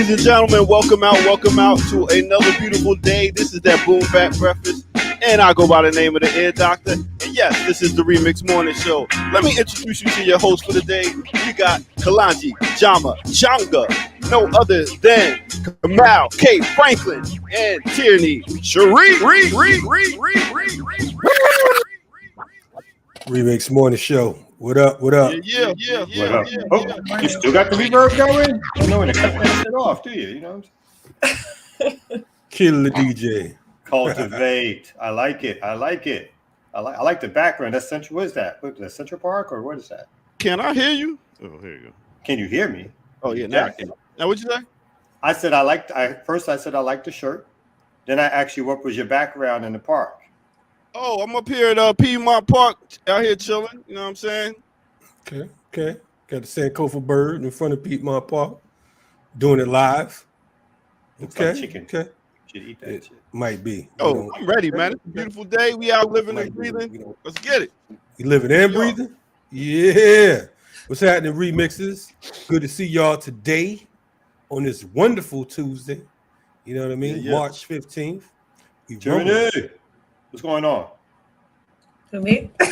Ladies and gentlemen, welcome out to another beautiful day. This is that Boom Back Breakfast, and I go by the name of the Ear Doctor. And yes, this is the RemiX Morning Show. Let me introduce you to your host for the day. We got Kalanji, Jama, Changa, no other than Kamal, K. Franklin, and Tierney, Shirley. RemiX Morning Show. What up? What up? Yeah. What up? You still got the reverb going? You know when to cut that shit off, do you? You know what I'm saying? Kill the DJ. Cultivate. I like it. I like the background. That's Central. What is that? What is that, Central Park or what is that? Can I hear you? Oh, here you go. Can you hear me? Oh yeah, now I can. Now what'd you say? I said I liked the shirt. Then I asked you what was your background in the park. Oh, I'm up here at Piedmont Park, out here chilling. You know what I'm saying? Okay. Got the Sankofa bird in front of Piedmont Park, doing it live. Okay. Like chicken. Okay. Should eat that shit. Might be. Oh, I'm ready, man. It's a beautiful day. We out living and breathing. Let's get it. You living and breathing? Yeah. What's happening, remixes? Good to see y'all today on this wonderful Tuesday. You know what I mean? Yeah. March 15th. Journey. What's going on? To me? All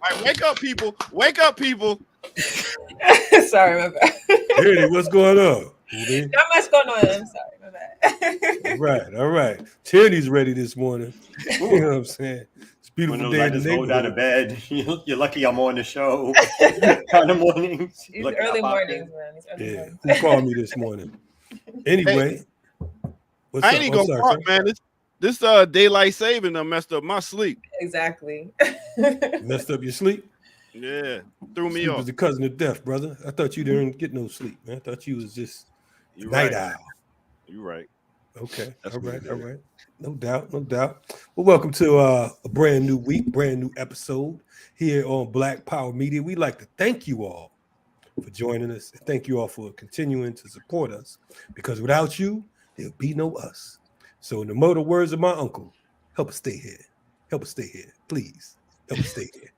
right, wake up, people. Wake up, people. Sorry, my bad. Hey, what's going on? Not much going on. I'm sorry, my bad. All right. Tierney's ready this morning. You know what I'm saying? It's a beautiful day. I just rolled out of bed. You're lucky I'm on the show. Kind of mornings. These early mornings, man. These early mornings. Who called me this morning? Anyway, I ain't even gonna talk, man. This daylight saving done messed up my sleep. Exactly. Messed up your sleep? Yeah, threw me Sleep off. was the cousin of death, brother. I thought you didn't get no sleep, man. I thought you was just You night right. owl. You right. Okay. That's All right. good. No doubt. Well, welcome to a brand new week, brand new episode here on Black Power Media. We'd like to thank you all for joining us. Thank you all for continuing to support us, because without you, there'll be no us. So in the motto words of my uncle, help us stay here. Help us stay here. Please. Help us stay here.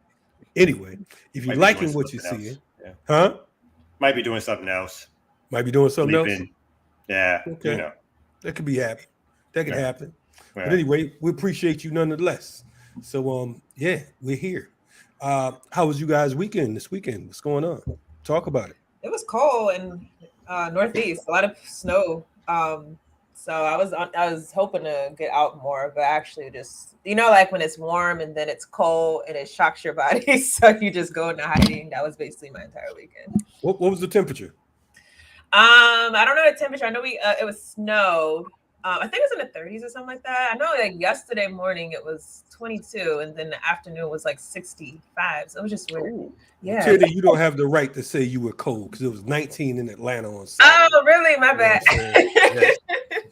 Anyway, if you're liking what you're seeing, Might be doing something else. Might be doing something else. Yeah. Okay. You know. That could be happening. That could happen. Yeah. But anyway, we appreciate you nonetheless. So we're here. How was you guys' weekend this weekend? What's going on? Talk about it. It was cold in Northeast, a lot of snow. So I was hoping to get out more, but actually just, like when it's warm and then it's cold and it shocks your body, so you just go into hiding. That was basically my entire weekend. What was the temperature? I don't know the temperature. I know it was snowed. I think it was in the 30s or something like that. I know like yesterday morning it was 22, and then the afternoon was like 65. So it was just weird. Ooh. Yeah. Tierney, you don't have the right to say you were cold because it was 19 in Atlanta on Saturday. Oh, really? My bad.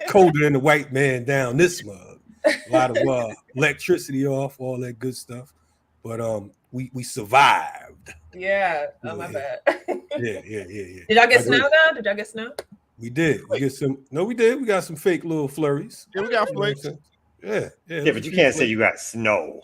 Colder than the white man down this mug. A lot of electricity off, all that good stuff. But we survived. Yeah. Oh, my bad. Yeah. Did y'all get snow though? Did y'all get snow? We did. We get some. No, we did. We got some fake little flurries. Yeah, we got flakes. Yeah. But you can't say you got snow.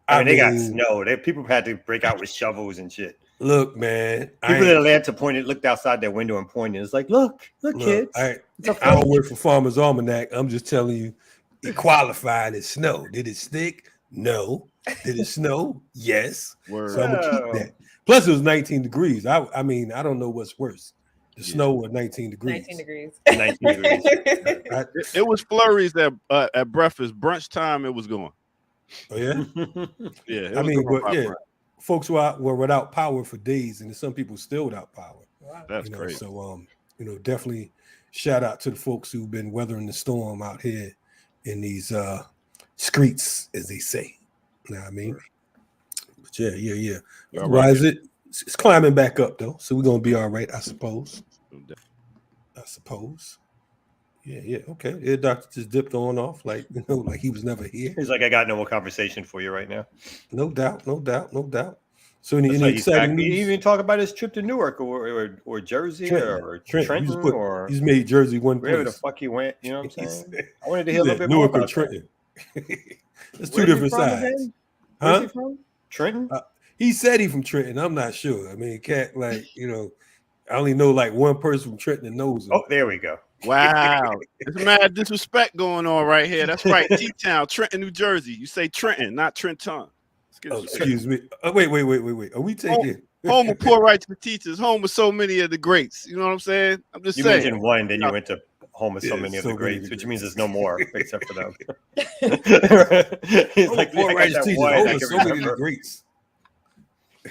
I mean, they got snow. People had to break out with shovels and shit. Look, man. People in Atlanta looked outside their window and pointed. It's like, look, kids. I don't work for Farmer's Almanac. I'm just telling you, it qualified as snow. Did it stick? No. Did it snow? Yes. Word. So I'm gonna keep that. Plus, it was 19 degrees. I mean, I don't know what's worse. The snow or 19 degrees. 19 degrees. 19 degrees. It was flurries at breakfast, brunch time. It was going. Oh yeah. Yeah. I mean, but yeah, folks were without power for days, and some people still without power. Wow. That's crazy. So definitely shout out to the folks who've been weathering the storm out here in these streets, as they say. You know what I mean? But yeah. Otherwise, it's climbing back up though, so we're gonna be all right, I suppose. Yeah. Okay. The doctor just dipped on off like he was never here. He's like, I got no more conversation for you right now. No doubt. So any exciting news? He even talk about his trip to Newark or Jersey or Trenton he's made Jersey one place. Wherever the fuck he went, you know what I'm saying? I wanted to hear a little bit more Newark about or Trenton. It's two Where's different he from sides. again? Where's he from? Trenton? He said he from Trenton. I'm not sure. I mean, cat I only know like one person from Trenton that knows him. Oh, there we go. Wow. There's mad disrespect going on right here. That's right. T-Town, Trenton, New Jersey. You say Trenton, not Trenton. Oh, excuse me. Wait. Are we taking home of poor rights for teachers, home of so many of the greats? You know what I'm saying? I'm just You saying. mentioned one, then you went to home with so Yeah, many of so the many greats, of the which means greats. there's no more except for them. He's Oh, like, poor I got rights that teachers. one Home I of can so many of the remember. greats.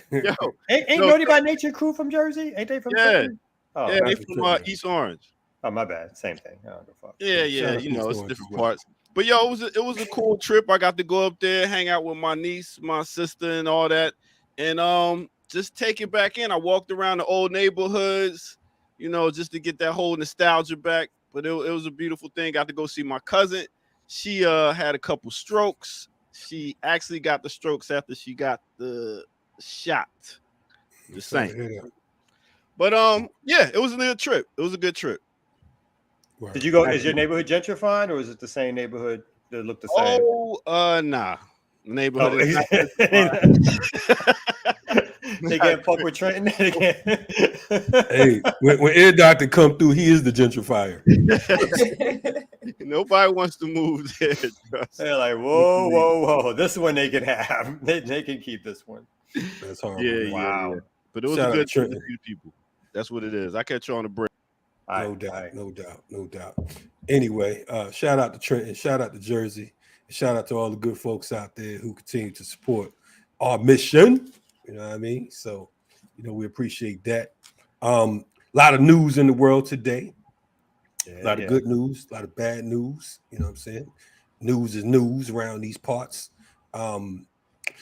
Yo, Ain't No, Naughty by Nature crew from Jersey? Ain't they from Yeah. Trenton? Oh, yeah, they Not from Trenton. East Orange. oh, my bad. Same thing. I don't give a fuck. Yeah, Shout out you to know, East it's Orange as different well. parts. But yo, it was a cool trip. I got to go up there, hang out with my niece, my sister, and all that, and just take it back in. I walked around the old neighborhoods, you know, just to get that whole nostalgia back. But it was a beautiful thing. Got to go see my cousin. She had a couple strokes. She actually got the strokes after she got the shot. Just Sorry to saying. hear that. But yeah, it was a good trip. It was a good trip. Word. Did you go? Is your neighborhood gentrifying, or is it the same neighborhood that look the same? Oh, nah. Neighborhood Oh, is not they can't fuck with Trenton. They can't. Hey, when Air Doctor come through, he is the gentrifier. Nobody wants to move there. Trust. They're like, whoa. This one they can have. They can keep this one. That's horrible. Yeah, man. Wow. yeah. But it was Shout a out good to trip with Trenton. a few people. That's what it is. I catch you on the break. No doubt. Anyway, shout out to Trenton, shout out to Jersey, and shout out to all the good folks out there who continue to support our mission. You know what I mean? So, you know, we appreciate that. A lot of news in the world today. A lot of good news, a lot of bad news. You know what I'm saying? News is news around these parts.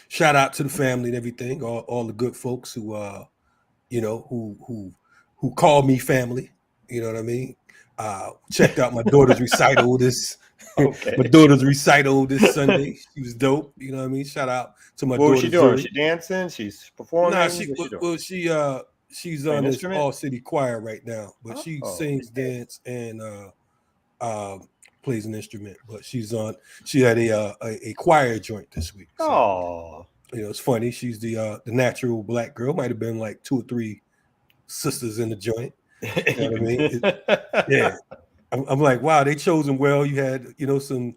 Shout out to the family and everything, all the good folks who you know, who call me family. You know what I mean? Checked out my daughter's recital this Sunday. She was dope. You know what I mean? Shout out to my What daughter. was she doing? Julie. She dancing? She's performing? Nah, What's she doing? She's Play on an this instrument? all city choir right now, but she sings, dance, and plays an instrument. But she had a choir joint this week. So, Oh, you know, it's funny. She's the natural black girl. Might have been like 2 or 3 sisters in the joint. You know what I mean? Yeah. I'm like, wow, they chose them well. You had, you know, some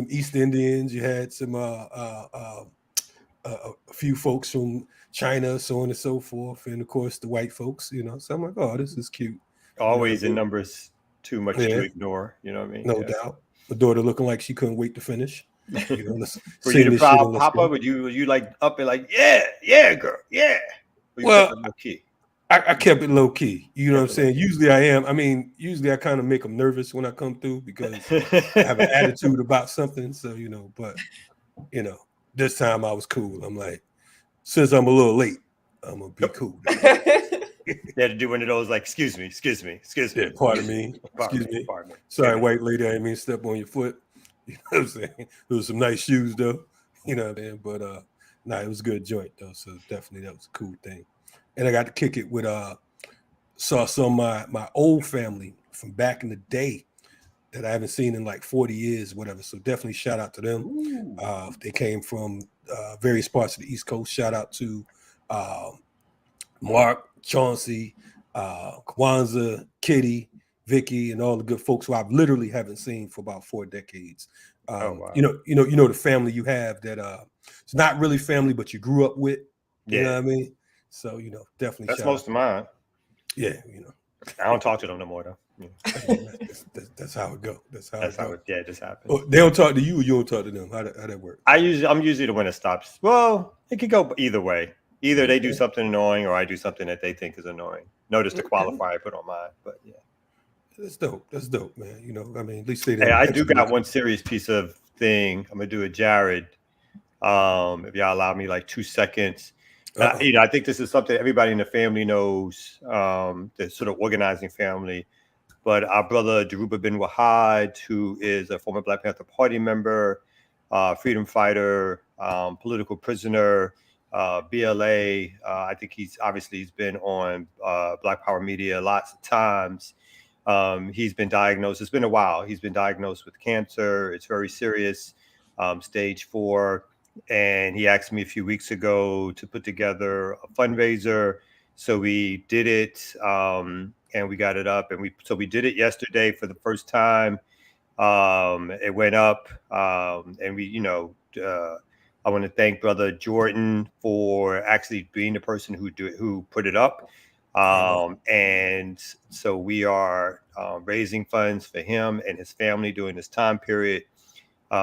East Indians. You had some a few folks from China, so on and so forth, and of course the white folks. You know, so I'm like, oh, this is cute. always You know, in numbers too much to ignore. You know what I mean? No doubt. My daughter looking like she couldn't wait to finish. You know, Were you the proud papa? Would you like up and like, yeah, girl, yeah? Well, low key. I kept it low key. You know what I'm saying? Usually I am. I mean, usually I kind of make them nervous when I come through because I have an attitude about something. So, you know, but, you know, this time I was cool. I'm like, since I'm a little late, I'm going to be cool. They had to do one of those like, excuse me. Yeah, pardon me. Sorry, white lady, I didn't mean to step on your foot. You know what I'm saying? There was some nice shoes though. You know what I mean? But it was a good joint though. So definitely that was a cool thing. And I got to kick it with saw some of my old family from back in the day that I haven't seen in like 40 years, whatever. So definitely shout out to them. They came from various parts of the East Coast. Shout out to Mark, Chauncey, Kwanzaa, Kitty, Vicky, and all the good folks who I literally haven't seen for about 4 decades. Wow. You know the family you have that it's not really family, but you grew up with. You know what I mean? So, you know, definitely. That's most of mine. Yeah, you know. I don't talk to them no more though. Yeah. That's how it go. That's how it just happens. Oh, they don't talk to you, or you don't talk to them. How that work? I'm usually the one that stops. Well, it could go either way. Either they do something annoying, or I do something that they think is annoying. Notice the qualifier I put on mine, but yeah. That's dope, man. You know, I mean, at least they. Hey, I do got one serious piece of thing. I'm gonna do it, Jared. If y'all allow me like 2 seconds. You know, I think this is something everybody in the family knows, the sort of organizing family. But our brother Daruba bin Wahad, who is a former Black Panther Party member, freedom fighter, political prisoner, BLA. I think he's been on Black Power Media lots of times. He's been diagnosed. It's been a while. He's been diagnosed with cancer. It's very serious, stage 4. And he asked me a few weeks ago to put together a fundraiser So we did it, and we got it up, and we did it yesterday for the first time. It went up, and I want to thank Brother Jordan for actually being the person who put it up. And so we are raising funds for him and his family during this time period.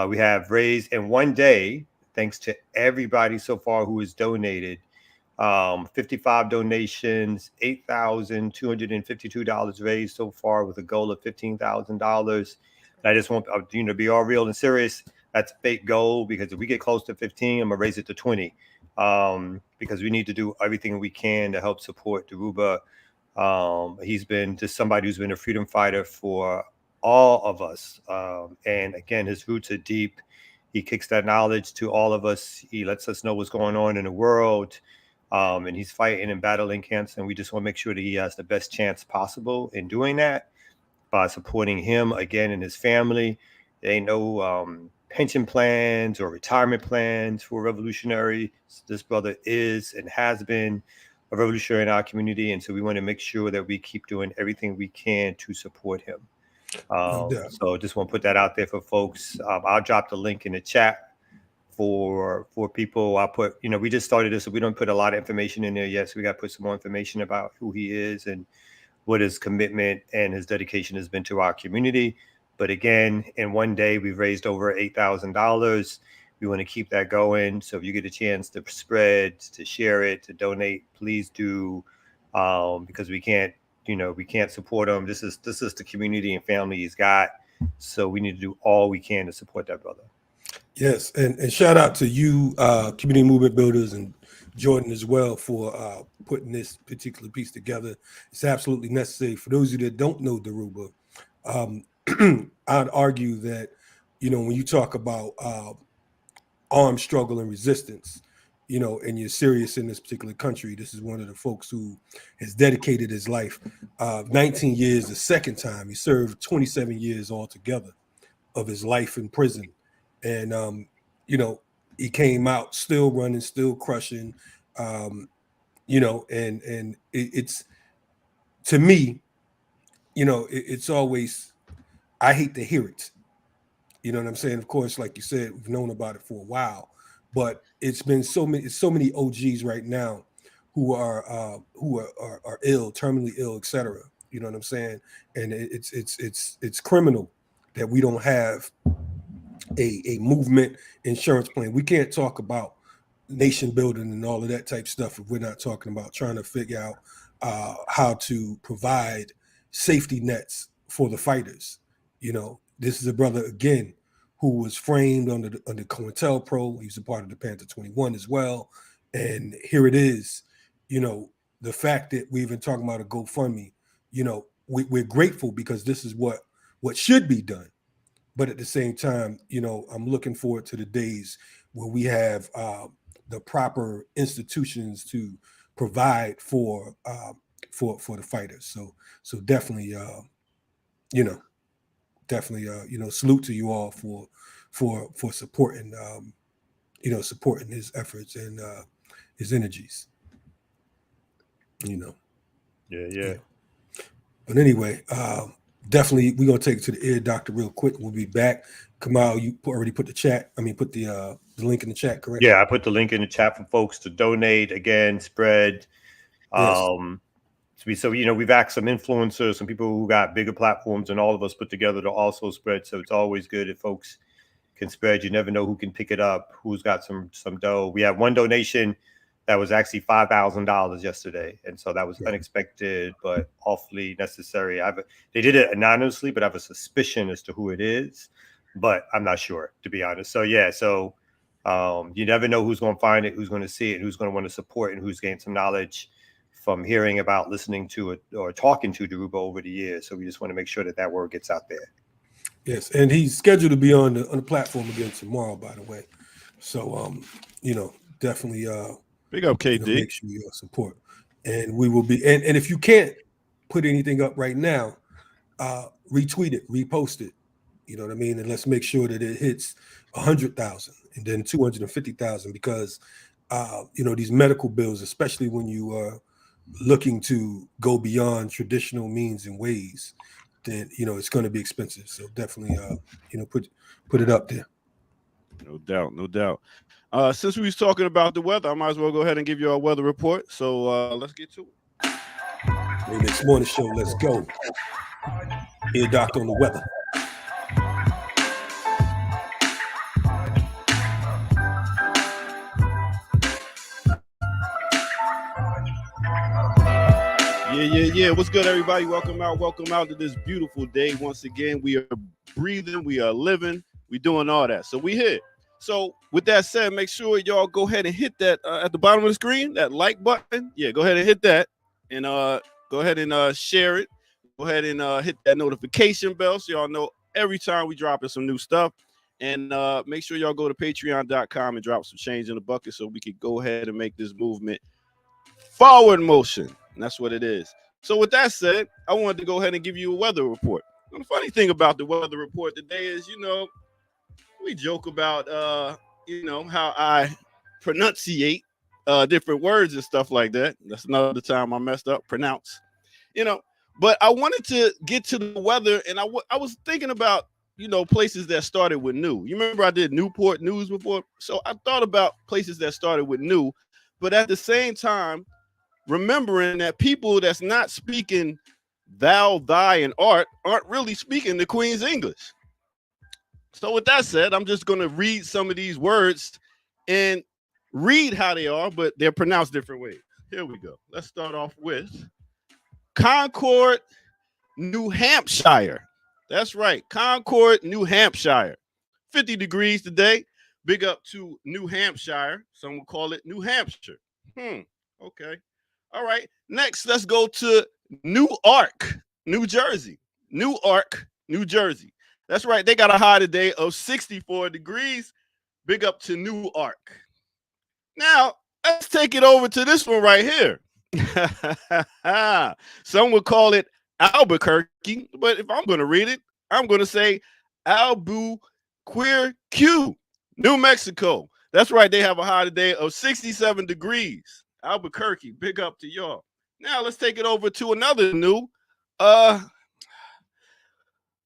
We have raised in one day, thanks to everybody so far who has donated, 55 donations, $8,252 raised so far, with a goal of $15,000. I just want to be all real and serious. That's a fake goal, because if we get close to 15, I'm gonna raise it to 20, because we need to do everything we can to help support Daruba. He's been just somebody who's been a freedom fighter for all of us, and again, his roots are deep. He kicks that knowledge to all of us. He lets us know what's going on in the world. And he's fighting and battling cancer, and we just want to make sure that he has the best chance possible in doing that by supporting him again and his family. There ain't no pension plans or retirement plans for revolutionary. This brother is and has been a revolutionary in our community, and so we want to make sure that we keep doing everything we can to support him. So just want to put that out there for folks. I'll drop the link in the chat for people. I'll put, we just started this, so we don't put a lot of information in there yet. So we got to put some more information about who he is and what his commitment and his dedication has been to our community. But again, in one day, we've raised over $8,000. We want to keep that going. So if you get a chance to spread, to share it, to donate, please do, because we can't support him. This is the community and family he's got. So we need to do all we can to support that brother. Yes, and shout out to you, community movement builders, and Jordan as well for putting this particular piece together. It's absolutely necessary. For those of you that don't know Daruba, I'd argue that, when you talk about armed struggle and resistance, and you're serious in this particular country, this is one of the folks who has dedicated his life. 19 years the second time. He served 27 years altogether of his life in prison. And, he came out still running, still crushing, and it's, to me, it's always, I hate to hear it. You know what I'm saying? Of course, like you said, we've known about it for a while, but it's been so many OGs right now who are ill, terminally ill, etc. You know what I'm saying? And it's criminal that we don't have a movement insurance plan. We can't talk about nation building and all of that type stuff if we're not talking about trying to figure out how to provide safety nets for the fighters. This is a brother again who was framed under COINTELPRO. He was a part of the Panther 21 as well. And here it is, the fact that we've been talking about a GoFundMe, we're grateful because this is what should be done. But at the same time, I'm looking forward to the days where we have the proper institutions to provide for the fighters. So definitely, salute to you all for supporting, supporting his efforts and his energies. Yeah. But anyway, definitely, we're gonna take it to the ear doctor real quick. We'll be back. Kamal, you already put the link in the chat, correct? Yeah, I put the link in the chat for folks to donate. Again, spread. Yes. So we've asked some influencers, some people who got bigger platforms, and all of us put together to also spread. So it's always good if folks can spread. You never know who can pick it up, who's got some dough. We have one donation that was actually $5,000 yesterday, and so that was unexpected but awfully necessary. They did it anonymously, but I have a suspicion as to who it is, but I'm not sure, to be honest. So you never know who's going to find it, who's going to see it, who's going to want to support, and who's gained some knowledge from hearing about, listening to it, or talking to Daruba over the years. So we just want to make sure that word gets out there. Yes, and he's scheduled to be on the platform again tomorrow, by the way. So definitely big up KD. Make sure you support. And we will be, and if you can't put anything up right now, retweet it, repost it. You know what I mean? And let's make sure that it hits 100,000 and then 250,000, because these medical bills, especially when you looking to go beyond traditional means and ways, then it's going to be expensive. So definitely, put it up there. No doubt, no doubt. Since we was talking about the weather, I might as well go ahead and give you our weather report. So let's get to it. Next morning show, let's go. Here, Doctor, on the weather. Yeah. What's good, everybody? Welcome out to this beautiful day. Once again, we are breathing, we are living, we doing all that. So we here. So with that said, make sure y'all go ahead and hit that at the bottom of the screen, that like button. Yeah, go ahead and hit that, and go ahead and share it. Go ahead and hit that notification bell so y'all know every time we dropping some new stuff. And make sure y'all go to patreon.com and drop some change in the bucket so we can go ahead and make this movement forward motion. And that's what it is. So with that said, I wanted to go ahead and give you a weather report. And the funny thing about the weather report today is, we joke about, how I pronunciate different words and stuff like that. That's another time I messed up, pronounce, But I wanted to get to the weather, and I was thinking about, places that started with new. You remember I did Newport News before? So I thought about places that started with new, but at the same time, remembering that people that's not speaking thou, thy, and art aren't really speaking the Queen's English. So with that said, I'm just going to read some of these words and read how they are, but they're pronounced different ways. Here we go. Let's start off with Concord, New Hampshire. That's right. Concord, New Hampshire. 50 degrees today. Big up to New Hampshire. Some will call it New Hampshire. Okay. All right. Next, let's go to Newark, New Jersey. Newark, New Jersey. That's right. They got a high today of 64 degrees. Big up to Newark. Now, let's take it over to this one right here. Some would call it Albuquerque, but if I'm going to read it, I'm going to say Albuquerque, New Mexico. That's right. They have a high today of 67 degrees. Albuquerque, big up to y'all. Now let's take it over to another new,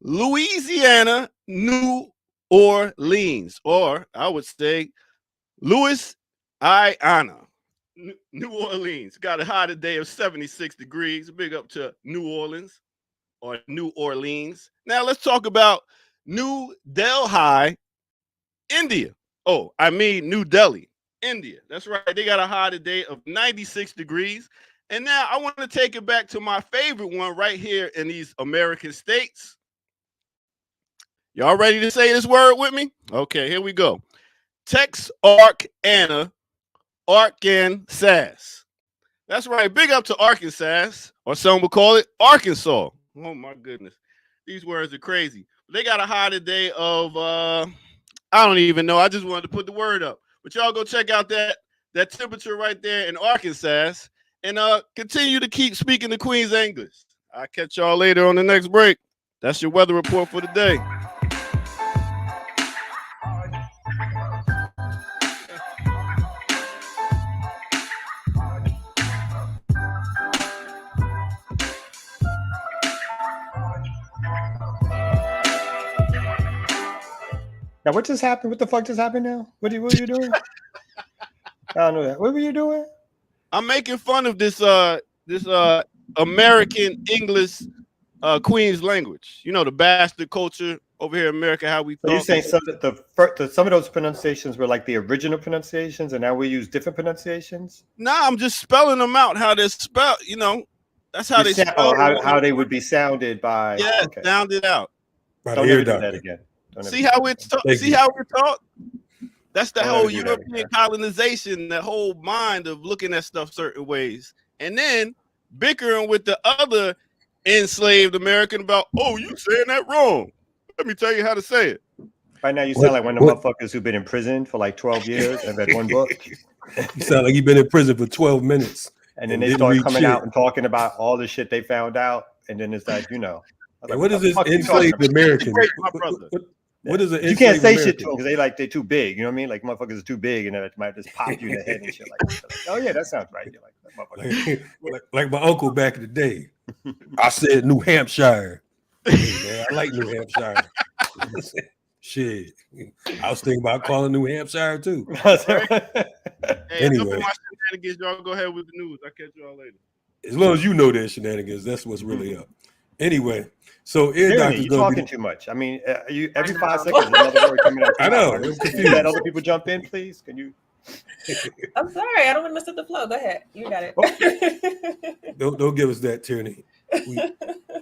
Louisiana, New Orleans, or I would say Louisiana, New Orleans. Got a high today of 76 degrees. Big up to New Orleans or New Orleans. Now let's talk about New Delhi, India. Oh, I mean New Delhi, India. That's right. They got a high today of 96 degrees. And now I want to take it back to my favorite one right here in these American states. Y'all ready to say this word with me? Okay, here we go. Texarkana, Arkansas. That's right. Big up to Arkansas, or some would call it Arkansas. Oh my goodness. These words are crazy. They got a high today of I don't even know. I just wanted to put the word up. But y'all go check out that temperature right there in Arkansas and continue to keep speaking the Queen's English. I'll catch y'all later on the next break. That's your weather report for the day. Now, what just happened? What the fuck just happened now? What were you doing? I don't know that. What were you doing? I'm making fun of this American English Queen's language. You know, the bastard culture over here in America, how we talk. So you're saying some of those pronunciations were like the original pronunciations, and now we use different pronunciations? Nah, I'm just spelling them out how they're spelled. You know, that's how they spell. How they would be sounded by. Yeah, okay. Sounded out. Don't ever do that again. See how we're taught? That's the whole European colonization, that whole mind of looking at stuff certain ways. And then bickering with the other enslaved American about, oh, you saying that wrong. Let me tell you how to say it. Right now, you sound like one of the motherfuckers who've been in prison for like 12 years and read one book. You sound like you've been in prison for 12 minutes. And then they start coming out and talking about all the shit they found out. And then it's like, Like, what is this enslaved American? What is it? You can't say shit to them because they're too big. You know what I mean? Like motherfuckers are too big, and it might just pop you in the head and shit like that. Oh yeah, that sounds right. You're like, that like my uncle back in the day. I said New Hampshire. Hey, man, I like New Hampshire. Shit, I was thinking about calling New Hampshire too. Hey, Anyway, enough of my shenanigans. Y'all go ahead with the news. I'll catch y'all later. as long as you know their shenanigans, that's what's really up. Anyway, so ear doctor's you're gonna talking be too much. I mean, you every 5 seconds another word coming out. I know. Can I'm you confused. let other people jump in, please? Can you? I'm sorry, I don't want to mess up the flow. Go ahead, you got it. Don't give us that, Tierney.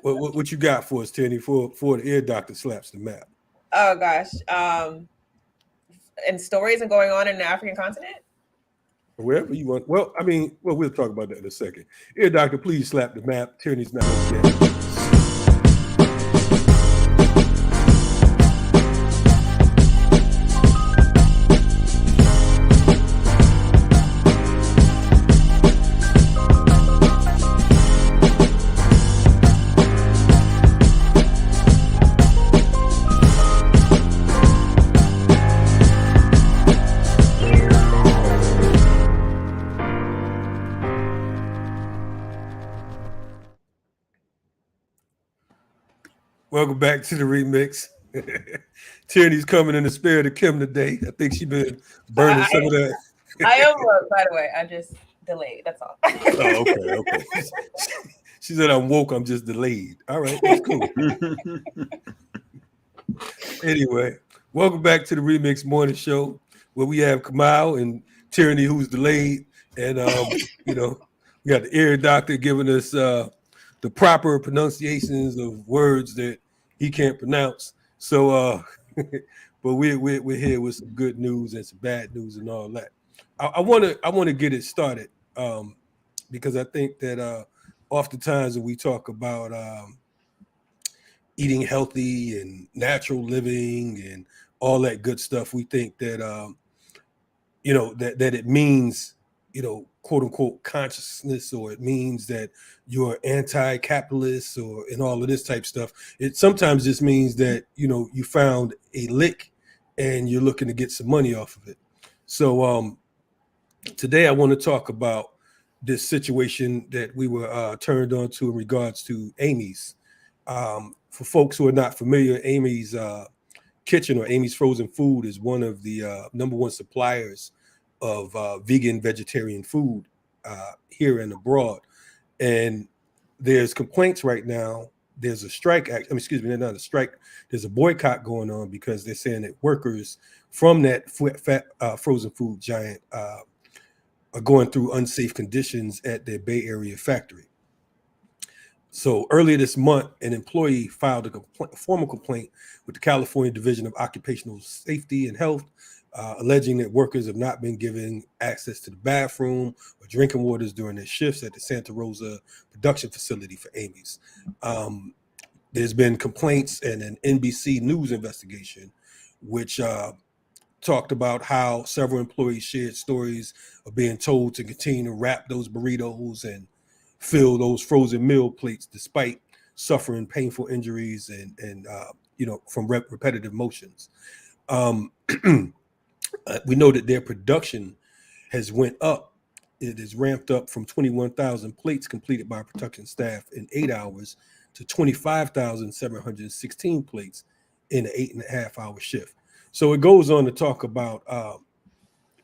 What you got for us, Tierney? For the ear doctor slaps the map. Oh gosh, and stories and going on in the African continent. Wherever you want. Well, I mean, we'll talk about that in a second. Ear doctor, please slap the map. Tierney's not okay. Welcome back to the remix. Tierney's coming in the spirit of Kim today. I think she's been burning some of that. I am woke, by the way. I just delayed. That's all. Oh, okay. She said, I'm woke. I'm just delayed. All right, that's cool. Anyway, welcome back to the Remix Morning Show, where we have Kamal and Tierney, who's delayed, and we got the ear doctor giving us the proper pronunciations of words that he can't pronounce. So, but we're here with some good news and some bad news and all that. I want to get it started because I think that oftentimes when we talk about eating healthy and natural living and all that good stuff, we think that that it means quote unquote consciousness, or it means that you're anti-capitalist or and all of this type stuff. It sometimes just means that you found a lick and you're looking to get some money off of it. So today I want to talk about this situation that we were turned on to in regards to Amy's. For folks who are not familiar, Amy's Kitchen or Amy's Frozen Food is one of the number one suppliers of vegan, vegetarian food here and abroad. And there's complaints right now. There's a strike. Not a strike. There's a boycott going on because they're saying that workers from that frozen food giant are going through unsafe conditions at their Bay Area factory. So earlier this month, an employee filed a formal complaint with the California Division of Occupational Safety and Health, alleging that workers have not been given access to the bathroom or drinking waters during their shifts at the Santa Rosa production facility for Amy's. There's been complaints and an NBC News investigation, which talked about how several employees shared stories of being told to continue to wrap those burritos and fill those frozen meal plates despite suffering painful injuries and from repetitive motions. We know that their production has went up. It is ramped up from 21,000 plates completed by production staff in 8 hours to 25,716 plates in an 8.5-hour shift. So it goes on to talk about,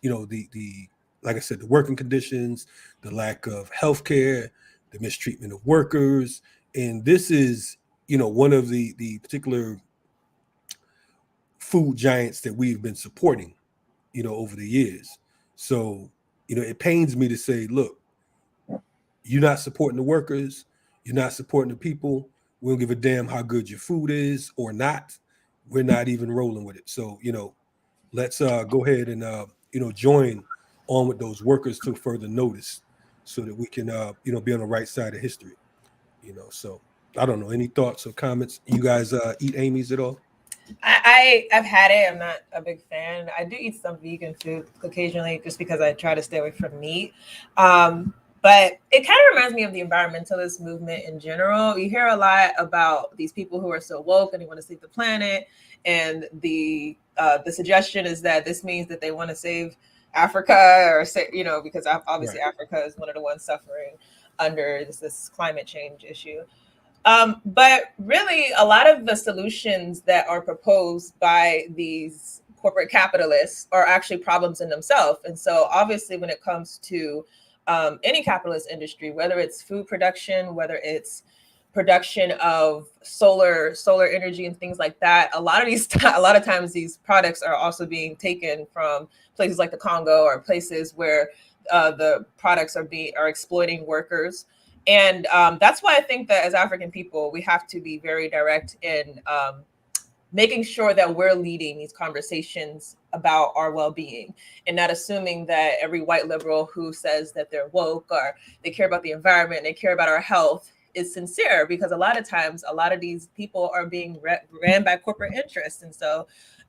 the like I said, the working conditions, the lack of health care, the mistreatment of workers. And this is, one of the particular food giants that we've been supporting, over the years. So, it pains me to say, look, you're not supporting the workers. You're not supporting the people. We don't give a damn how good your food is or not. We're not even rolling with it. So, let's go ahead and, join on with those workers to further notice so that we can, be on the right side of history, So I don't know. Any thoughts or comments? You guys eat Amy's at all? I've had it. I'm not a big fan. I do eat some vegan food occasionally just because I try to stay away from meat. But it kind of reminds me of the environmentalist movement in general. You hear a lot about these people who are so woke and they want to save the planet. And the suggestion is that this means that they want to save Africa, or say, because obviously Right. Africa is one of the ones suffering under this climate change issue. But really, a lot of the solutions that are proposed by these corporate capitalists are actually problems in themselves. And so, obviously, when it comes to any capitalist industry, whether it's food production, whether it's production of solar energy and things like that, a lot of times these products are also being taken from places like the Congo, or places where the products are exploiting workers. And that's why I think that as African people, we have to be very direct in making sure that we're leading these conversations about our well-being, and not assuming that every white liberal who says that they're woke or they care about the environment, they care about our health, is sincere, because a lot of times, a lot of these people are being ran by corporate interests. And so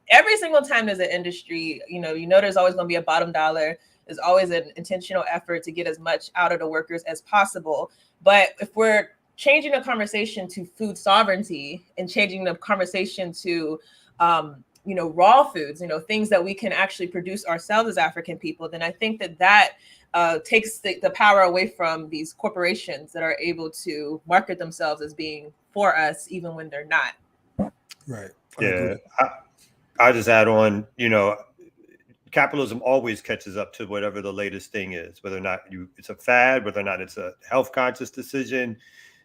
every single time there's an industry, there's always going to be a bottom dollar. There's always an intentional effort to get as much out of the workers as possible. But if we're changing the conversation to food sovereignty, and changing the conversation to, raw foods, things that we can actually produce ourselves as African people, then I think that takes the power away from these corporations that are able to market themselves as being for us, even when they're not. Right. Yeah. I just add on, capitalism always catches up to whatever the latest thing is, whether or not it's a fad, whether or not it's a health conscious decision.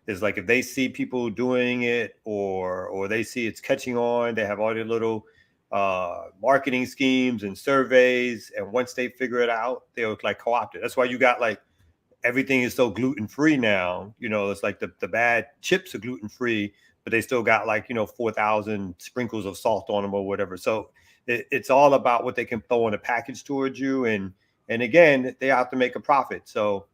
Is like, if they see people doing it, or they see it's catching on, they have all their little marketing schemes and surveys, and once they figure it out, they'll like co-opt it. That's why you got like everything is so gluten free now. It's like the bad chips are gluten free, but they still got like 4,000 sprinkles of salt on them or whatever. So it's all about what they can throw in a package towards you, and again, they have to make a profit. So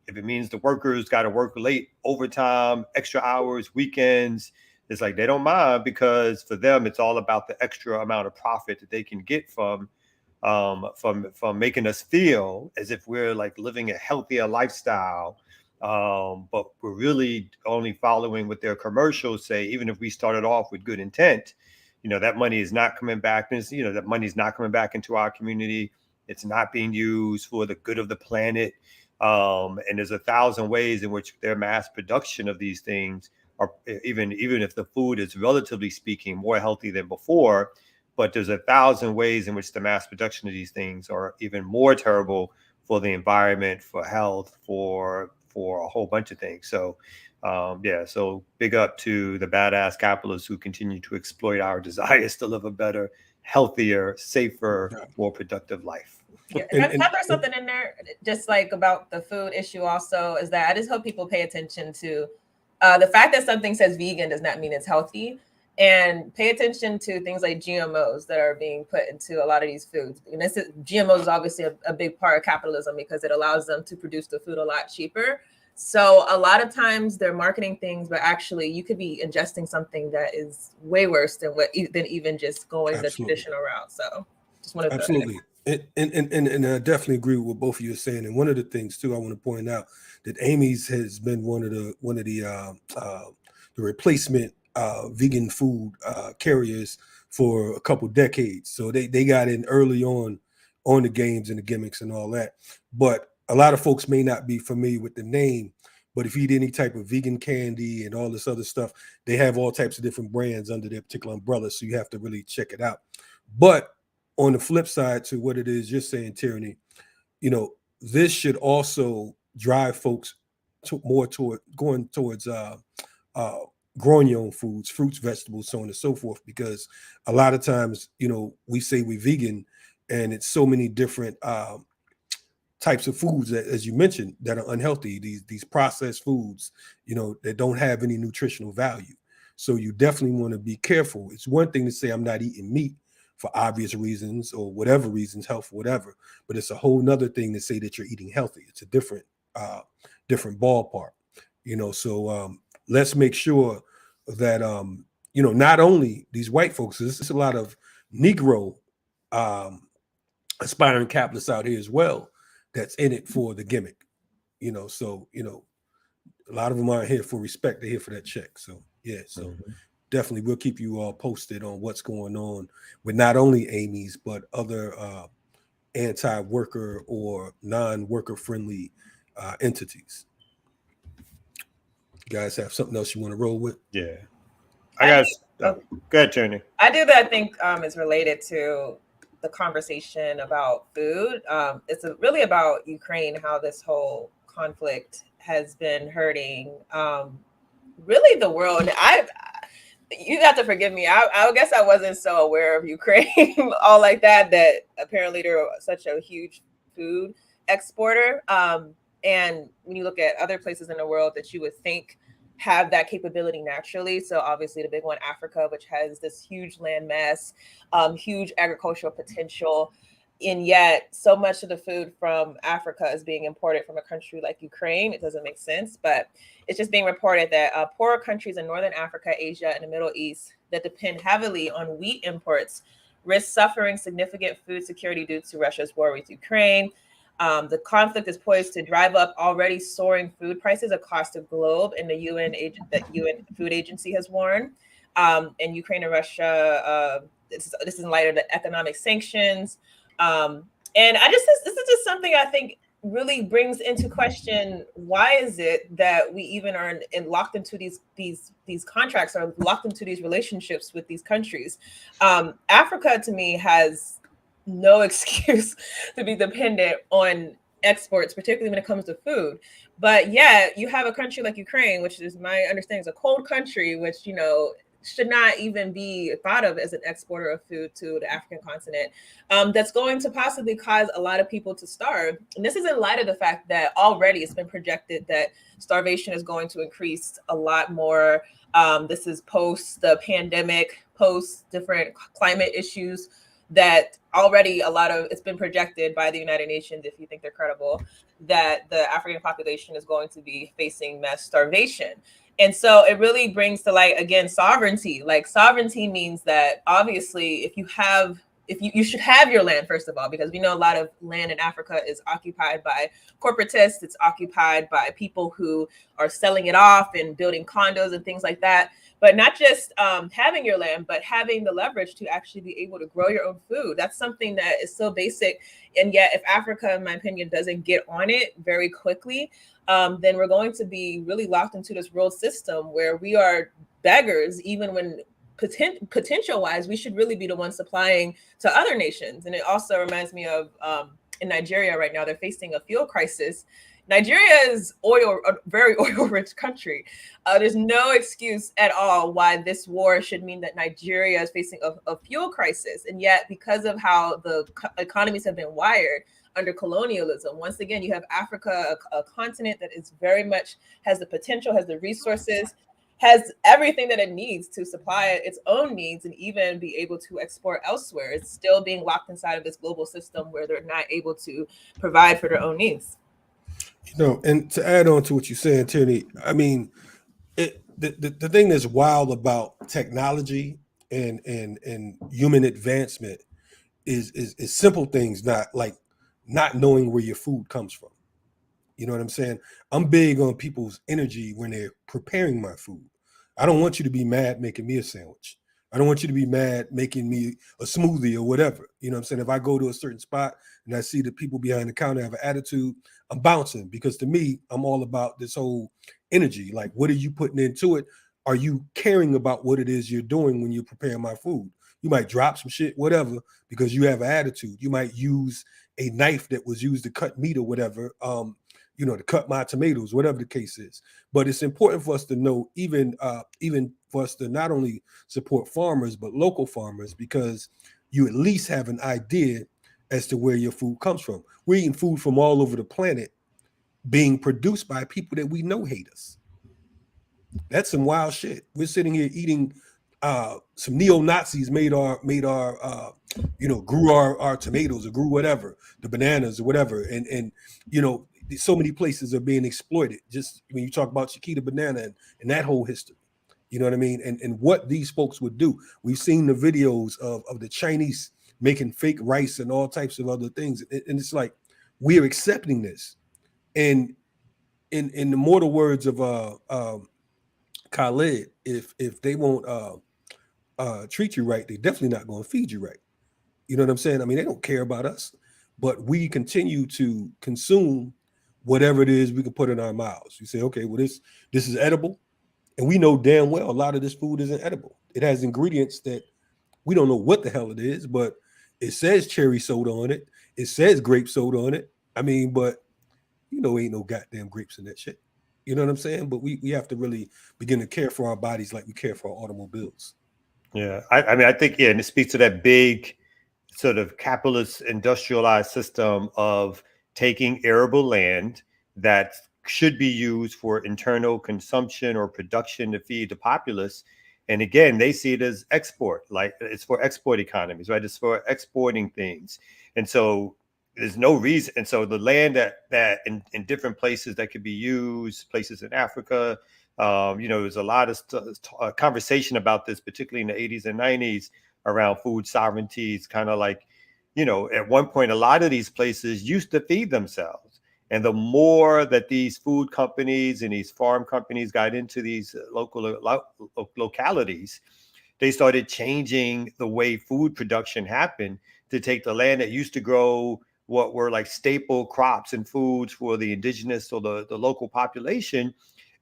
if it means the workers got to work late, overtime, extra hours, weekends, it's like they don't mind, because for them, it's all about the extra amount of profit that they can get from making us feel as if we're like living a healthier lifestyle. But we're really only following what their commercials say, even if we started off with good intent. That money is not coming back. That money is not coming back into our community. It's not being used for the good of the planet. And there's 1,000 ways in which their mass production of these things are, even if the food is relatively speaking more healthy than before, but there's 1,000 ways in which the mass production of these things are even more terrible for the environment, for health, for a whole bunch of things. So so big up to the badass capitalists who continue to exploit our desires to live a better, healthier, safer, more productive life. Yeah, can I throw something in there, just like about the food issue also, is that I just hope people pay attention to the fact that something says vegan does not mean it's healthy, and pay attention to things like GMOs that are being put into a lot of these foods. And GMOs is obviously a big part of capitalism, because it allows them to produce the food a lot cheaper. So a lot of times they're marketing things, but actually you could be ingesting something that is way worse than even just going the traditional route. So just wanted to absolutely. And I definitely agree with what both of you are saying. And one of the things too, I want to point out that Amy's has been one of the replacement vegan food carriers for a couple decades. So they got in early on the games and the gimmicks and all that. But a lot of folks may not be familiar with the name. But if you eat any type of vegan candy and all this other stuff, they have all types of different brands under their particular umbrella. So you have to really check it out. But on the flip side to what it is you're saying, Tyranny, this should also drive folks more toward going towards growing your own foods, fruits, vegetables, so on and so forth. Because a lot of times, we say we're vegan, and it's so many different types of foods that, as you mentioned, that are unhealthy. These processed foods, that don't have any nutritional value. So you definitely want to be careful. It's one thing to say I'm not eating meat for obvious reasons or whatever reasons, health, whatever. But it's a whole nother thing to say that you're eating healthy. It's a different ballpark, So let's make sure that, not only these white folks, there's a lot of Negro aspiring capitalists out here as well that's in it for the gimmick, So, a lot of them aren't here for respect. They're here for that check. So, yeah, so. Definitely, we'll keep you all posted on what's going on with not only Amy's, but other anti-worker or non-worker friendly entities. You guys have something else you want to roll with? Yeah. Go ahead, Tony. I do that. I think is related to the conversation about food. It's really about Ukraine, how this whole conflict has been hurting really the world. You have to forgive me. I guess I wasn't so aware of Ukraine all like that apparently they're such a huge food exporter. And when you look at other places in the world that you would think have that capability naturally. So obviously the big one, Africa, which has this huge land mass, huge agricultural potential. And yet so much of the food from Africa is being imported from a country like Ukraine. It doesn't make sense, but it's just being reported that poorer countries in Northern Africa, Asia, and the Middle East that depend heavily on wheat imports risk suffering significant food security due to Russia's war with Ukraine. The conflict is poised to drive up already soaring food prices across the globe, and the UN Food Agency has warned. And Ukraine and Russia, this is in light of the economic sanctions. And this is just something I think really brings into question, why is it that we even are locked into these contracts or locked into these relationships with these countries? Africa to me has no excuse to be dependent on exports, particularly when it comes to food. But yeah, you have a country like Ukraine, which is my understanding is a cold country, which, should not even be thought of as an exporter of food to the African continent, that's going to possibly cause a lot of people to starve. And this is in light of the fact that already it's been projected that starvation is going to increase a lot more. This is post the pandemic, post different climate issues, that already it's been projected by the United Nations, if you think they're credible, that the African population is going to be facing mass starvation. And so it really brings to light, again, sovereignty. Like, sovereignty means that obviously you should have your land, first of all, because we know a lot of land in Africa is occupied by corporatists. It's occupied by people who are selling it off and building condos and things like that. But not just having your land, but having the leverage to actually be able to grow your own food. That's something that is so basic. And yet, if Africa, in my opinion, doesn't get on it very quickly, then we're going to be really locked into this world system where we are beggars, even when potential wise, we should really be the ones supplying to other nations. And it also reminds me of in Nigeria right now, they're facing a fuel crisis. Nigeria is a very oil-rich country. There's no excuse at all why this war should mean that Nigeria is facing a fuel crisis. And yet, because of how the economies have been wired under colonialism, once again, you have Africa, a continent that is very much has the potential, has the resources, has everything that it needs to supply its own needs and even be able to export elsewhere. It's still being locked inside of this global system where they're not able to provide for their own needs. And to add on to what you're saying, Tierney, I mean, the thing that's wild about technology and human advancement is simple things, not knowing where your food comes from. You know what I'm saying? I'm big on people's energy when they're preparing my food. I don't want you to be mad making me a sandwich. I don't want you to be mad making me a smoothie or whatever. You know what I'm saying? If I go to a certain spot and I see the people behind the counter have an attitude, I'm bouncing, because to me, I'm all about this whole energy. Like, what are you putting into it? Are you caring about what it is you're doing when you're preparing my food? You might drop some shit, whatever, because you have an attitude. You might use a knife that was used to cut meat or whatever, to cut my tomatoes, whatever the case is. But it's important for us to know, even for us to not only support farmers, but local farmers, because you at least have an idea as to where your food comes from. We're eating food from all over the planet being produced by people that we know hate us. That's some wild shit. We're sitting here eating some neo-Nazis made our grew our tomatoes or grew whatever, the bananas or whatever. And so many places are being exploited. Just when you talk about Chiquita banana and that whole history, you know what I mean? And what these folks would do. We've seen the videos of the Chinese making fake rice and all types of other things. And it's like, we're accepting this. And in the mortal words of Khaled, if they won't treat you right, they're definitely not going to feed you right. You know what I'm saying? I mean, they don't care about us. but we continue to consume whatever it is we can put in our mouths. You say, okay, well, this is edible. And we know damn well a lot of this food isn't edible. It has ingredients that we don't know what the hell it is, but it says cherry soda on it. It says grape soda on it. I mean, but ain't no goddamn grapes in that shit. You know what I'm saying? But we have to really begin to care for our bodies like we care for our automobiles. Yeah. I mean, I think, and it speaks to that big sort of capitalist industrialized system of taking arable land that should be used for internal consumption or production to feed the populace. And again, they see it as export, like it's for export economies, right? It's for exporting things. And so there's no reason. And so the land that in different places that could be used, places in Africa, there's a lot of conversation about this, particularly in the 80s and 90s around food sovereignty. It's kind of like, at one point, a lot of these places used to feed themselves. And the more that these food companies and these farm companies got into these local localities, they started changing the way food production happened to take the land that used to grow what were like staple crops and foods for the indigenous or the local population.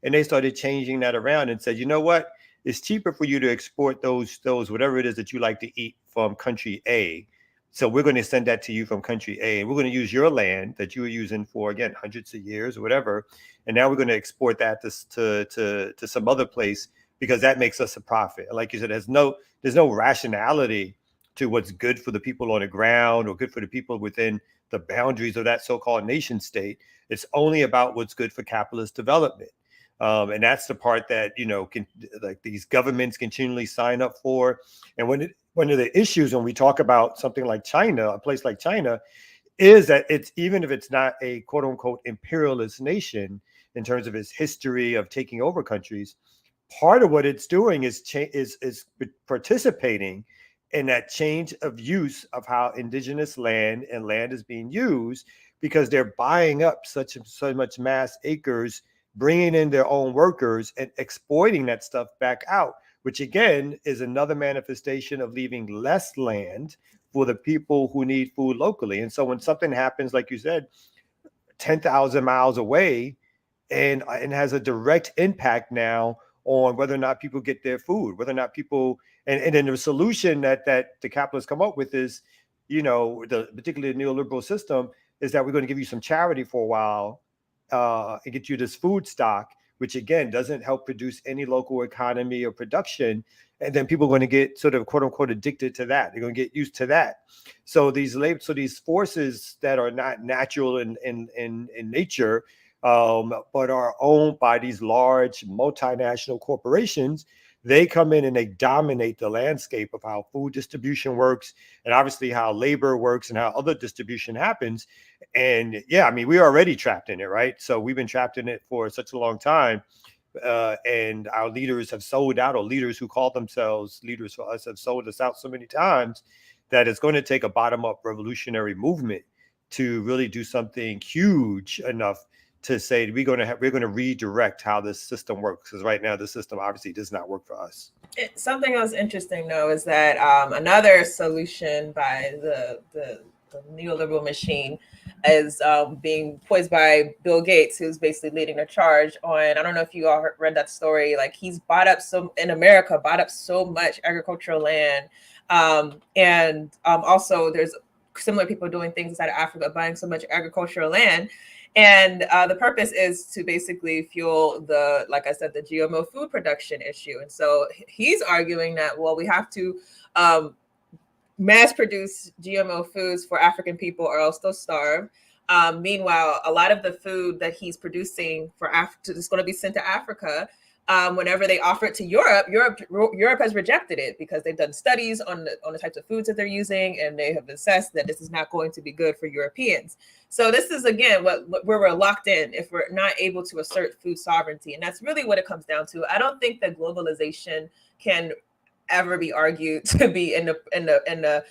And they started changing that around and said, you know what? It's cheaper for you to export those whatever it is that you like to eat from country A. So we're going to send that to you from country A, and we're going to use your land that you were using for, again, hundreds of years or whatever. And now we're going to export that to some other place because that makes us a profit. Like you said, there's no rationality to what's good for the people on the ground or good for the people within the boundaries of that so-called nation state. It's only about what's good for capitalist development. And that's the part that, like these governments continually sign up for. And one of the issues when we talk about something like China, a place like China, is that it's, even if it's not a quote unquote imperialist nation in terms of its history of taking over countries, part of what it's doing is participating in that change of use of how indigenous land and land is being used, because they're buying up so much mass acres, bringing in their own workers and exploiting that stuff back out, which again is another manifestation of leaving less land for the people who need food locally. And so when something happens, like you said, 10,000 miles away and has a direct impact now on whether or not people get their food, whether or not people, and then the solution that the capitalists come up with is, particularly the neoliberal system, is that we're going to give you some charity for a while and get you this food stock, which again doesn't help produce any local economy or production. And then people are going to get sort of quote unquote addicted to that. They're going to get used to that. So these forces that are not natural in nature, but are owned by these large multinational corporations, they come in and they dominate the landscape of how food distribution works, and obviously how labor works and how other distribution happens. And yeah, I mean, we're already trapped in it, right? So we've been trapped in it for such a long time. And our leaders have sold out, or leaders who call themselves leaders for us have sold us out so many times that it's going to take a bottom-up revolutionary movement to really do something huge enough to say we're going to redirect how this system works, because right now the system obviously does not work for us. Something else interesting though is that another solution by the neoliberal machine is being poised by Bill Gates, who's basically leading the charge on, I don't know if you all read that story, like he's bought up so much agricultural land. And also there's similar people doing things inside of Africa, buying so much agricultural land. And the purpose is to basically fuel like I said, the GMO food production issue. And so he's arguing that, well, we have to mass produce GMO foods for African people or else they'll starve. Meanwhile, a lot of the food that he's producing for Africa is going to be sent to Africa. Whenever they offer it to Europe has rejected it because they've done studies on the types of foods that they're using, and they have assessed that this is not going to be good for Europeans. So this is, again, where we're locked in if we're not able to assert food sovereignty. And that's really what it comes down to. I don't think that globalization can ever be argued to be in the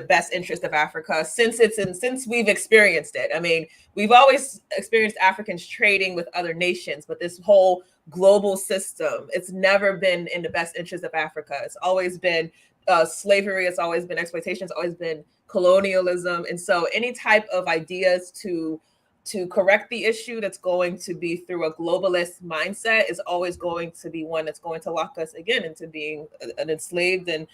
best interest of Africa since we've experienced it. I mean, we've always experienced Africans trading with other nations, but this whole global system, it's never been in the best interest of Africa. It's always been slavery, it's always been exploitation, it's always been colonialism. And so any type of ideas to correct the issue that's going to be through a globalist mindset is always going to be one that's going to lock us again into being an enslaved and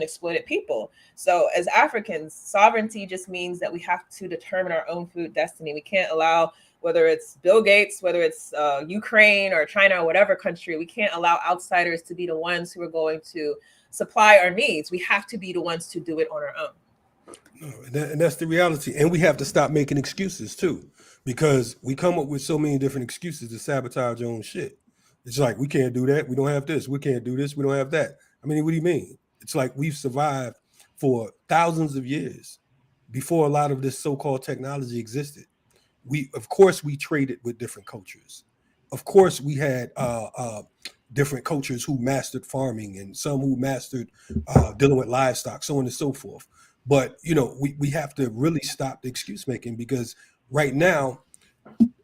exploited people. So as Africans, sovereignty just means that we have to determine our own food destiny. We can't allow, whether it's Bill Gates, whether it's Ukraine or China or whatever country, we can't allow outsiders to be the ones who are going to supply our needs. We have to be the ones to do it on our own. And that's the reality. And we have to stop making excuses too, because we come up with so many different excuses to sabotage our own shit. It's like, we can't do that. We don't have this. We can't do this. We don't have that. I mean, what do you mean? It's like we've survived for thousands of years before a lot of this so-called technology existed. Of course, we traded with different cultures. Of course, we had different cultures who mastered farming and some who mastered dealing with livestock, so on and so forth. But, you know, we have to really stop the excuse making, because right now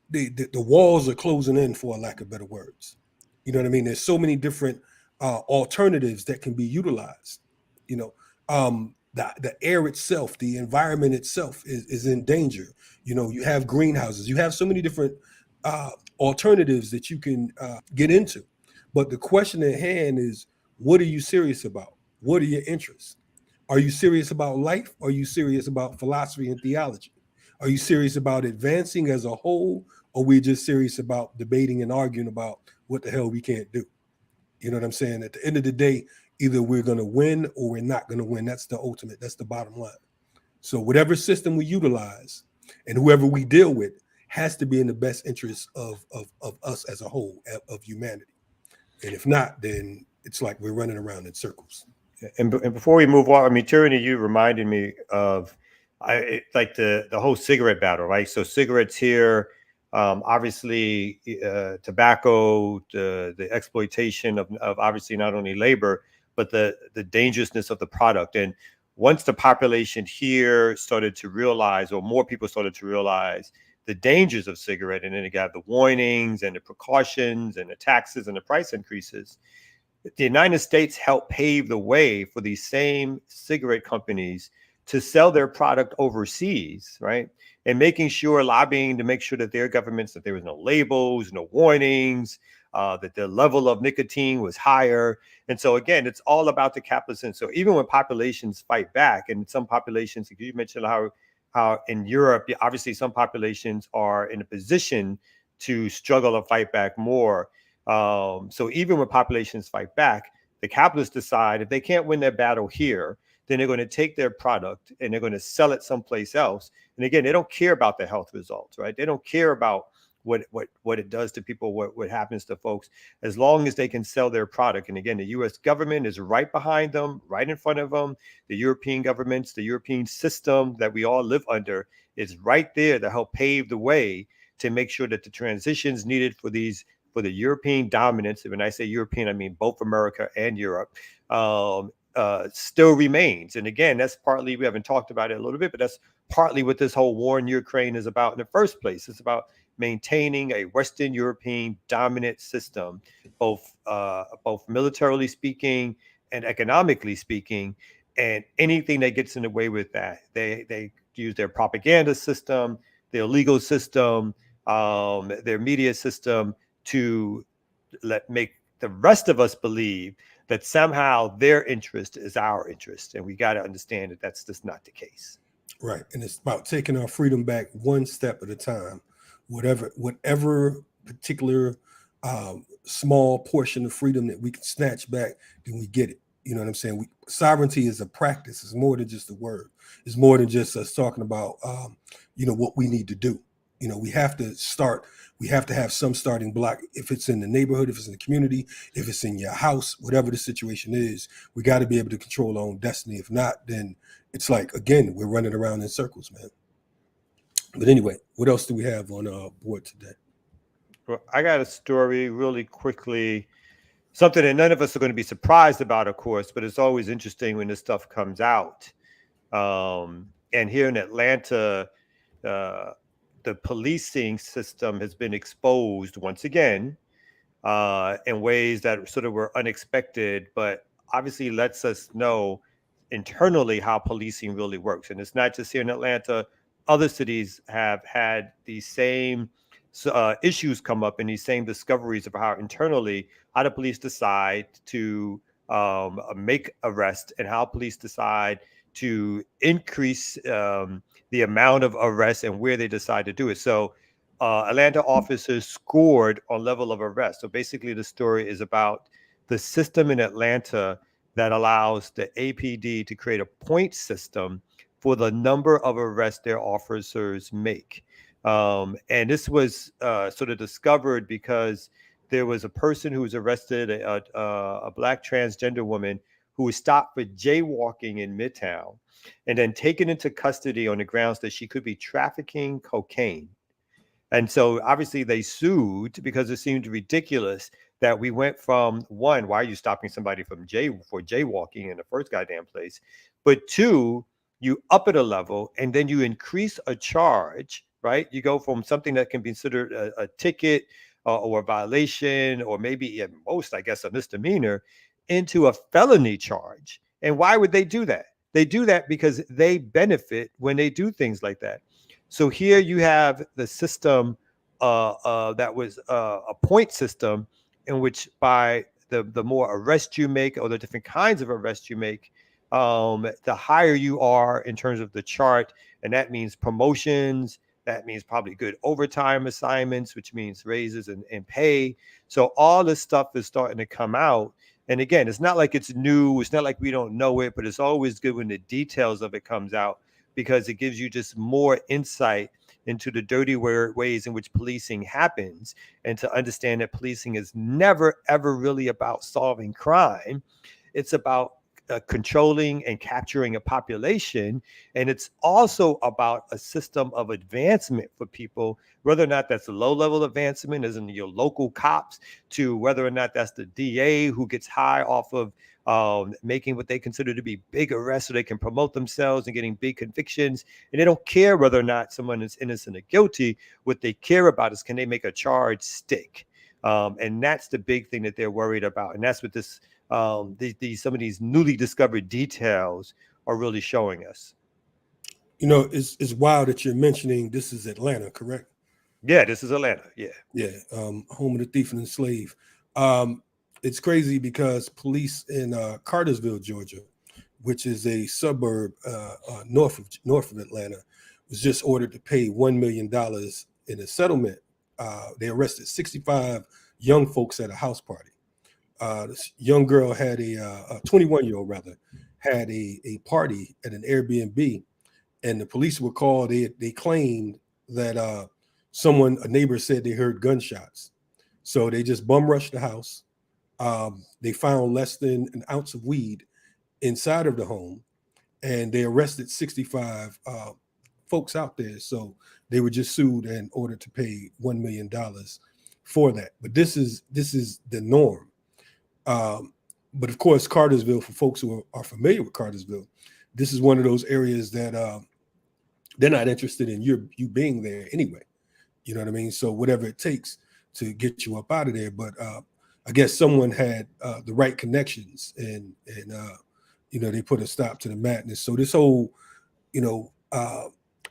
the walls are closing in, for a lack of better words. You know what I mean? There's so many different alternatives that can be utilized. You know, the air itself, the environment itself is in danger. You know, you have greenhouses, you have so many different alternatives that you can get into. But the question at hand is, what are you serious about? What are your interests? Are you serious about life? Are you serious about philosophy and theology? Are you serious about advancing as a whole? Or are we just serious about debating and arguing about what the hell we can't do? You know what I'm saying? At the end of the day, either we're going to win or we're not going to win. That's the ultimate. That's the bottom line. So whatever system we utilize and whoever we deal with has to be in the best interest of us as a whole, of humanity. And if not, then it's like we're running around in circles. And before we move on, I mean, Tyranny, you reminded me of like the whole cigarette battle, right? So cigarettes here, obviously tobacco, the exploitation of obviously not only labor, but the dangerousness of the product. And once the population here started to realize, or more people started to realize, the dangers of cigarette, and then you got the warnings and the precautions and the taxes and the price increases, the United States helped pave the way for these same cigarette companies to sell their product overseas, right? And making sure, lobbying to make sure that their governments, that there was no labels, no warnings, that the level of nicotine was higher. And so again, it's all about the capitalist. And so even when populations fight back, and some populations, you mentioned how in Europe, obviously some populations are in a position to struggle or fight back more. So even when populations fight back, the capitalists decide if they can't win their battle here, then they're going to take their product and they're going to sell it someplace else. And again, they don't care about the health results, right? They don't care about what it does to people, what happens to folks, as long as they can sell their product. And again, the U.S. government is right behind them, right in front of them. The European governments, the European system that we all live under is right there to help pave the way to make sure that the transitions needed for the European dominance, and when I say European, I mean both America and Europe, still remains. And again, that's partly, we haven't talked about it a little bit, but that's partly what this whole war in Ukraine is about in the first place. It's about maintaining a Western European dominant system, both militarily speaking and economically speaking. And anything that gets in the way with that, they use their propaganda system, their legal system, their media system to make the rest of us believe that somehow their interest is our interest. And we got to understand that that's just not the case. Right. And it's about taking our freedom back one step at a time. Whatever particular small portion of freedom that we can snatch back, then we get it. You know what I'm saying? Sovereignty is a practice. It's more than just a word. It's more than just us talking about, what we need to do. You know, we have to have some starting block. If it's in the neighborhood, if it's in the community, if it's in your house, whatever the situation is, we got to be able to control our own destiny. If not, then it's like, again, we're running around in circles, man. But anyway, what else do we have on our board today? Well, I got a story really quickly, something that none of us are going to be surprised about, of course, but it's always interesting when this stuff comes out. And here in Atlanta, the policing system has been exposed once again in ways that sort of were unexpected. But obviously lets us know internally how policing really works. And it's not just here in Atlanta. Other cities have had these same issues come up and these same discoveries of how the police decide to make arrests and how police decide to increase the amount of arrests and where they decide to do it. So Atlanta officers scored on level of arrest. So basically the story is about the system in Atlanta that allows the APD to create a point system for the number of arrests their officers make. And this was sort of discovered because there was a person who was arrested, a Black transgender woman who was stopped for jaywalking in Midtown and then taken into custody on the grounds that she could be trafficking cocaine. And so obviously they sued because it seemed ridiculous that we went from one, why are you stopping somebody for jaywalking in the first goddamn place? But two, you up it a level and then you increase a charge, right? You go from something that can be considered a ticket or a violation, or maybe at most, I guess, a misdemeanor, into a felony charge. And why would they do that? They do that because they benefit when they do things like that. So here you have the system that was a point system in which by the more arrests you make or the different kinds of arrests you make, the higher you are in terms of the chart. And that means promotions. That means probably good overtime assignments, which means raises and pay. So all this stuff is starting to come out. And again, it's not like it's new. It's not like we don't know it, but it's always good when the details of it comes out because it gives you just more insight into the dirty ways in which policing happens and to understand that policing is never, ever really about solving crime. It's about controlling and capturing a population. And it's also about a system of advancement for people, whether or not that's a low-level advancement, as in your local cops, to whether or not that's the DA who gets high off of making what they consider to be big arrests so they can promote themselves and getting big convictions. And they don't care whether or not someone is innocent or guilty. What they care about is, can they make a charge stick? And that's the big thing that they're worried about. And that's what this some of these newly discovered details are really showing us. You know, it's wild that you're mentioning this is Atlanta, correct? Yeah, this is Atlanta. Yeah. Home of the thief and the slave. It's crazy because police in Cartersville, Georgia, which is a suburb north of Atlanta, was just ordered to pay $1 million in a settlement. They arrested 65 young folks at a house party. This young girl had a 21-year-old rather, had a party at an Airbnb, and the police were called. They claimed that a neighbor said they heard gunshots. So they just bum rushed the house. They found less than an ounce of weed inside of the home, and they arrested 65 folks out there. So they were just sued and ordered to pay $1 million for that. But this is the norm. But of course, Cartersville, for folks who are familiar with Cartersville, this is one of those areas that they're not interested in you being there anyway. You know what I mean? So whatever it takes to get you up out of there. But I guess someone had the right connections and they put a stop to the madness. So this whole,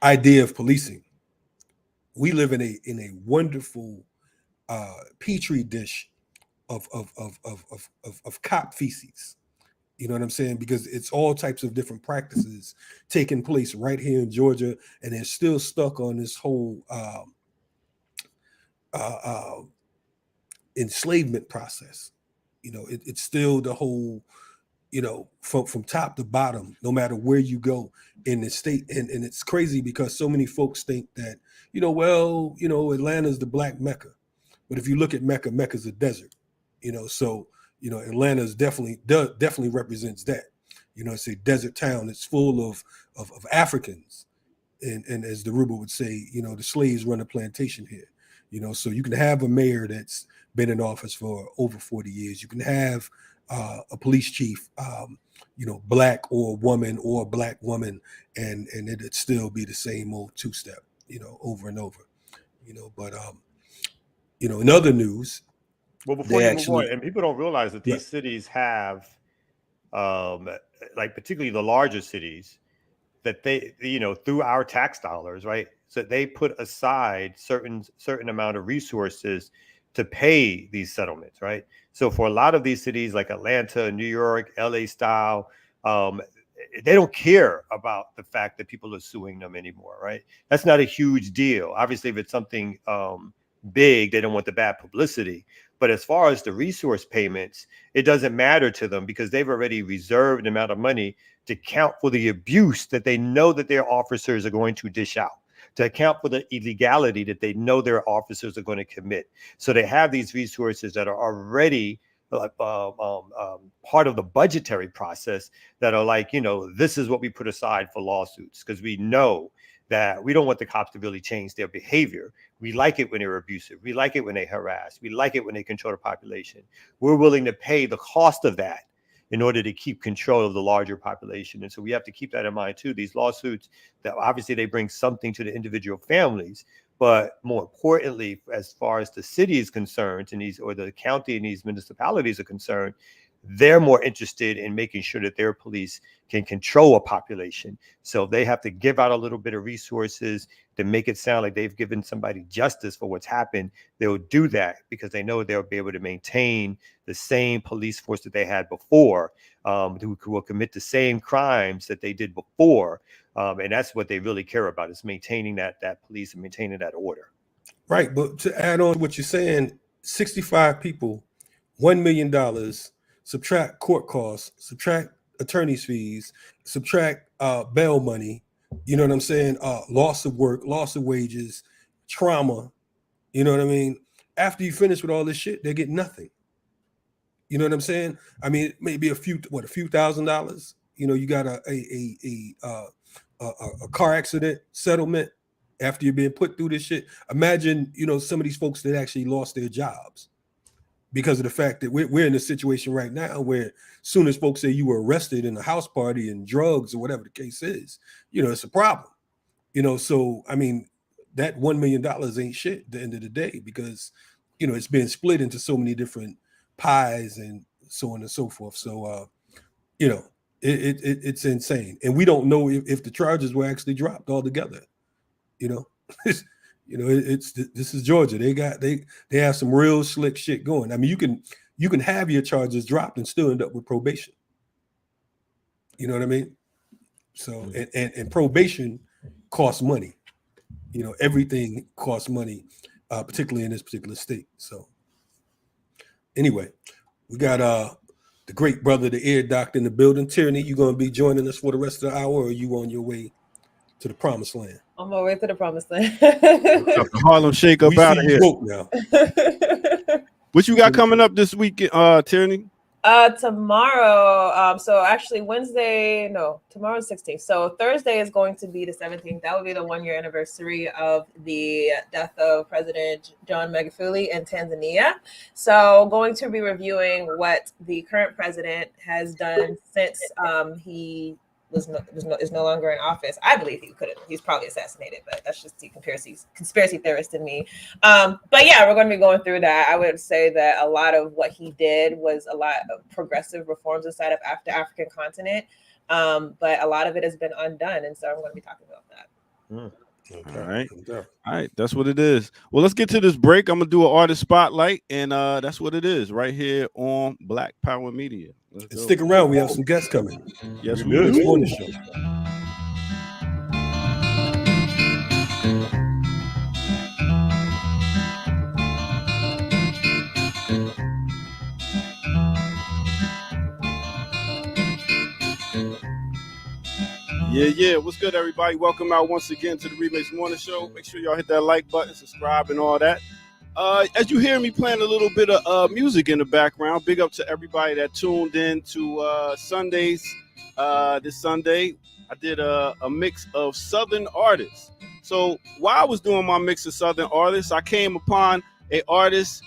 idea of policing, we live in a wonderful petri dish of cop feces. You know what I'm saying? Because it's all types of different practices taking place right here in Georgia, and they're still stuck on this whole enslavement process. It's still the whole, from top to bottom, no matter where you go in the state. And it's crazy because so many folks think that, Atlanta's the Black Mecca. But if you look at Mecca, Mecca's a desert. So Atlanta is definitely represents that. It's a desert town. It's full of Africans, and as Daruba would say, the slaves run a plantation here. So you can have a mayor that's been in office for over 40 years. You can have a police chief, Black or woman or Black woman, and it'd still be the same old two-step, over and over. But in other news. Well, before you move on, and people don't realize that these cities have like particularly the larger cities, that they, through our tax dollars, right? So they put aside certain amount of resources to pay these settlements, right? So for a lot of these cities like Atlanta, New York, LA style, they don't care about the fact that people are suing them anymore, right? That's not a huge deal. Obviously, if it's something big, they don't want the bad publicity. But as far as the resource payments, it doesn't matter to them because they've already reserved an amount of money to account for the abuse that they know that their officers are going to dish out, to account for the illegality that they know their officers are going to commit. So they have these resources that are already part of the budgetary process that are like, this is what we put aside for lawsuits because we know that we don't want the cops to really change their behavior. We like it when they're abusive. We like it when they harass. We like it when they control the population. We're willing to pay the cost of that in order to keep control of the larger population. And so we have to keep that in mind too. These lawsuits, that obviously they bring something to the individual families, but more importantly, as far as the city is concerned, or the county and these municipalities are concerned, they're more interested in making sure that their police can control a population. So they have to give out a little bit of resources to make it sound like they've given somebody justice for what's happened. They'll do that because they know they'll be able to maintain the same police force that they had before, who will commit the same crimes that they did before. And that's what they really care about, is maintaining that police and maintaining that order. Right. But to add on to what you're saying, 65 people, $1 million, subtract court costs, subtract attorney's fees, subtract bail money, you know what I'm saying? Loss of work, loss of wages, trauma, you know what I mean? After you finish with all this shit, they get nothing. You know what I'm saying? I mean, maybe a few $1,000. You got a car accident settlement after you're being put through this shit. Imagine, some of these folks that actually lost their jobs because of the fact that we're in a situation right now where as soon as folks say you were arrested in a house party and drugs or whatever the case is, it's a problem. So I mean, that $1 million ain't shit at the end of the day because, it's been split into so many different pies and so on and so forth. So, it's insane. And we don't know if the charges were actually dropped altogether. This is Georgia. They have some real slick shit going. I mean, you can have your charges dropped and still end up with probation. You know what I mean? So and probation costs money. Everything costs money, particularly in this particular state. So anyway, we got the great brother, the ear doctor in the building. Tyranny, you gonna be joining us for the rest of the hour, or are you on your way to the promised land? On my way to the promised land. Harlem Shake up out of here. Now. What you got coming up this week, Tyranny? Tomorrow. So actually tomorrow's 16th. So Thursday is going to be the 17th. That will be the 1-year anniversary of the death of President John Magufuli in Tanzania. So going to be reviewing what the current president has done since he is no longer in office. I believe he's probably assassinated, but that's just the conspiracy theorist in me. But yeah, we're going to be going through that. I would say that a lot of what he did was a lot of progressive reforms inside of the African continent. But a lot of it has been undone. And so I'm going to be talking about that. Okay. All right. That's what it is. Well, let's get to this break. I'm going to do an artist spotlight, and that's what it is right here on Black Power Media. Stick around. We have some guests coming. Yes, we do. On the show. Yeah. What's good, everybody? Welcome out once again to the RemiX Morning Show. Make sure y'all hit that like button, subscribe, and all that. As you hear me playing a little bit of music in the background, big up to everybody that tuned in to Sundays. This Sunday, I did a mix of Southern artists. So while I was doing my mix of Southern artists, I came upon an artist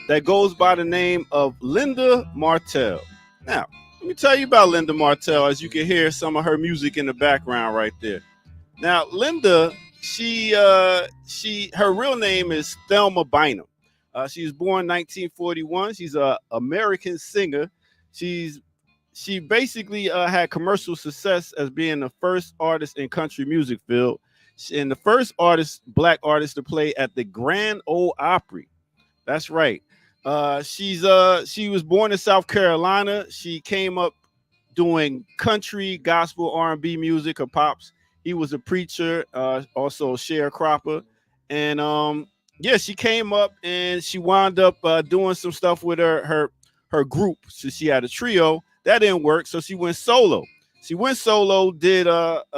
that goes by the name of Linda Martell. Now, let me tell you about Linda Martell, as you can hear some of her music in the background right there. Now, Linda, her real name is Thelma Bynum. She was born 1941. She's an American singer. She she basically had commercial success as being the first artist in country music field, and the first black artist to play at the Grand Ole Opry. That's right. She was born in South Carolina. She came up doing country, gospel, R&B music. Her pops, he was a preacher, also a sharecropper, and yeah, she came up and she wound up doing some stuff with her group. So she had a trio that didn't work, so she went solo. Did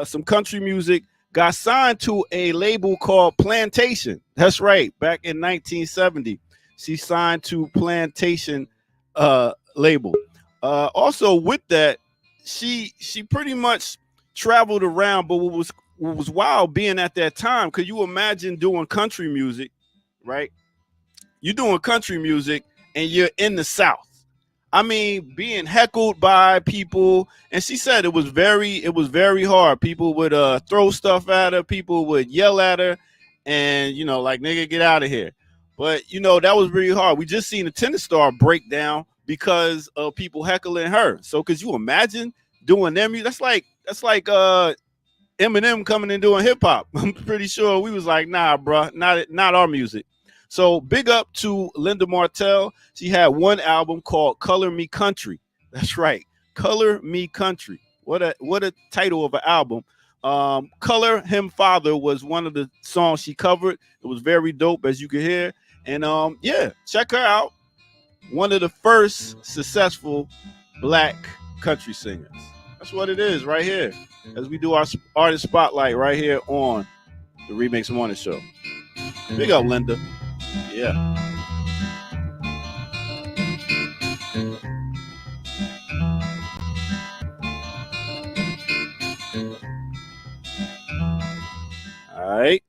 some country music, got signed to a label called Plantation. That's right, back in 1970. She signed to Plantation label. Also with that, she pretty much traveled around. But what was wild being at that time, could you imagine doing country music, right? You're doing country music and you're in the South. I mean, being heckled by people, and she said it was very hard. People would throw stuff at her, people would yell at her, and like, nigga, get out of here. But that was really hard. We just seen a tennis star break down because of people heckling her. So could you imagine doing them? That's like Eminem coming and doing hip hop. I'm pretty sure we was like, nah, bro, not our music. So big up to Linda Martell. She had one album called Color Me Country. That's right, Color Me Country. What a title of an album. Color Him Father was one of the songs she covered. It was very dope, as you can hear. And yeah, check her out. One of the first successful black country singers. That's what it is right here, as we do our artist spotlight right here on the Remix Morning Show. Big up, Linda. Yeah. All right.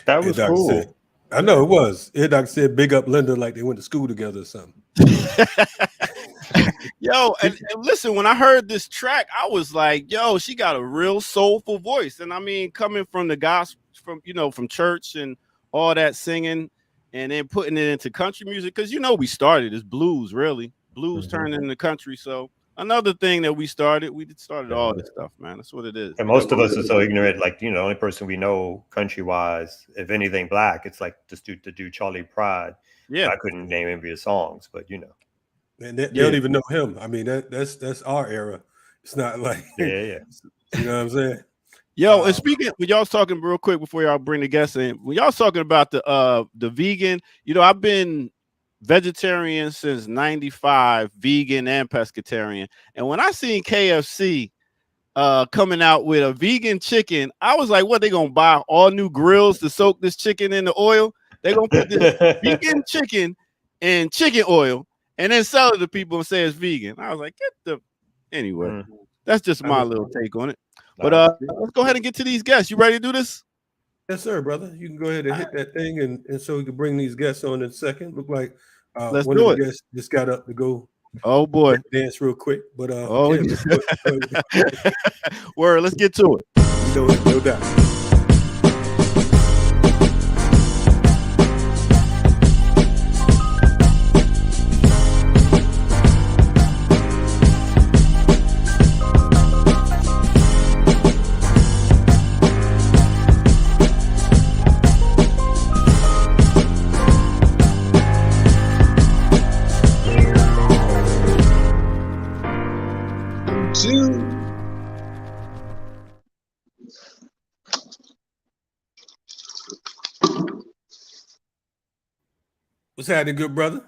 That was cool. Said, I know it was. Doc said big up Linda like they went to school together or something. Yo, and listen, when I heard this track, I was like, yo, she got a real soulful voice. And I mean, coming from the gospel, from church and all that singing, and then putting it into country music, because we started as blues, really. Blues turned into country. So another thing that we started all this stuff, man. That's what it is. And most of us are so ignorant. Like, the only person we know country wise, if anything black, it's like the dude Charlie Pride. Yeah, I couldn't name any of his songs, but and they don't even know him. I mean, that's our era. It's not like yeah. You know what I'm saying? Yo, and speaking, when y'all was talking real quick before y'all bring the guests in, when y'all was talking about the vegan, I've been vegetarian since '95, vegan and pescatarian. And when I seen KFC coming out with a vegan chicken, I was like, what, they gonna buy all new grills to soak this chicken in the oil? They gonna put this vegan chicken in chicken oil and then sell it to people and say it's vegan. I was like, anyway. That's just my little take on it. But let's go ahead and get to these guests. You ready to do this? Yes, sir, brother. You can go ahead and hit that thing, and so we can bring these guests on in a second. Look like let's one do of the it. guests just got up to go. Oh boy, dance real quick. But word. Let's get to it. No doubt. What's happening, good brother?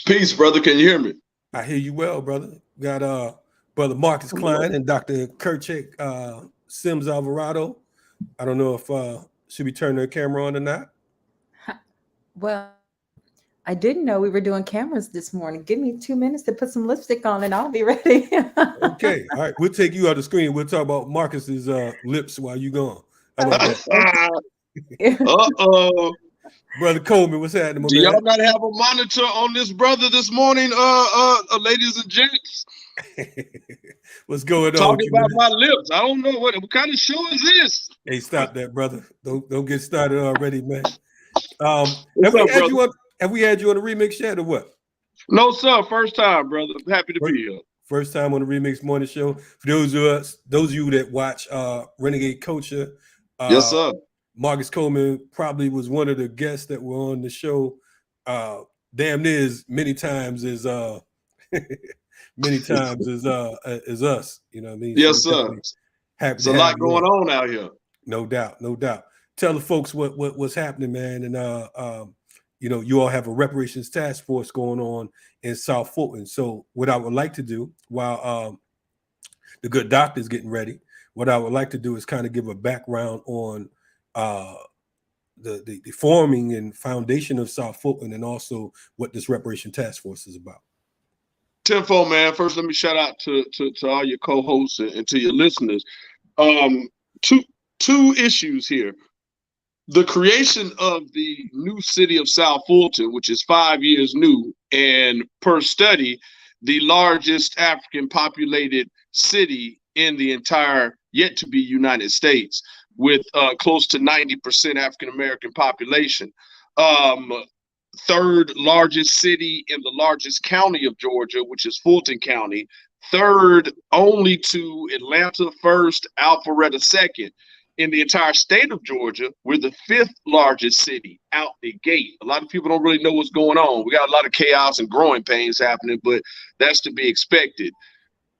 Peace, brother. Can you hear me? I hear you well, brother. Got brother Marcus Klein and Dr. Kerchak Sims Alvarado. I don't know if should we turn the camera on or not. Well, I didn't know we were doing cameras this morning. Give me 2 minutes to put some lipstick on and I'll be ready. Okay. All right. We'll take you out the screen. We'll talk about Marcus's lips while you're gone. How about that? Uh-oh. Brother Coleman, what's happening? Do y'all not have a monitor on this brother this morning, ladies and gents? What's going on? Talking about my lips. I don't know what kind of show is this. Hey, stop that, brother. Don't get started already, man. Have we had you on the remix yet or what? No, sir. First time, brother. I'm happy to be here. First time on the Remix Morning Show. For those of you that watch Renegade Culture, Yes, sir. Marcus Coleman probably was one of the guests that were on the show. Damn near as many times as many times as us. You know what I mean? Yes, so sir. Happy There's to a lot have you going on out here. No doubt, no doubt. Tell the folks what's happening, man. And you know, you all have a reparations task force going on in South Fulton. So what I would like to do while the good doctor's getting ready, what I would like to do is kind of give a background on the forming and foundation of South Fulton, and also what this reparation task force is about. Tenfold, man. First, let me shout out to all your co-hosts and to your listeners. Two issues here. The creation of the new city of South Fulton, which is 5 years new, and per study, the largest African populated city in the entire yet to be United States, with close to 90% African American population. Third largest city in the largest county of Georgia, which is Fulton County. Third only to Atlanta first, Alpharetta second. In the entire state of Georgia, we're the fifth largest city out the gate. A lot of people don't really know what's going on. We got a lot of chaos and growing pains happening, but that's to be expected.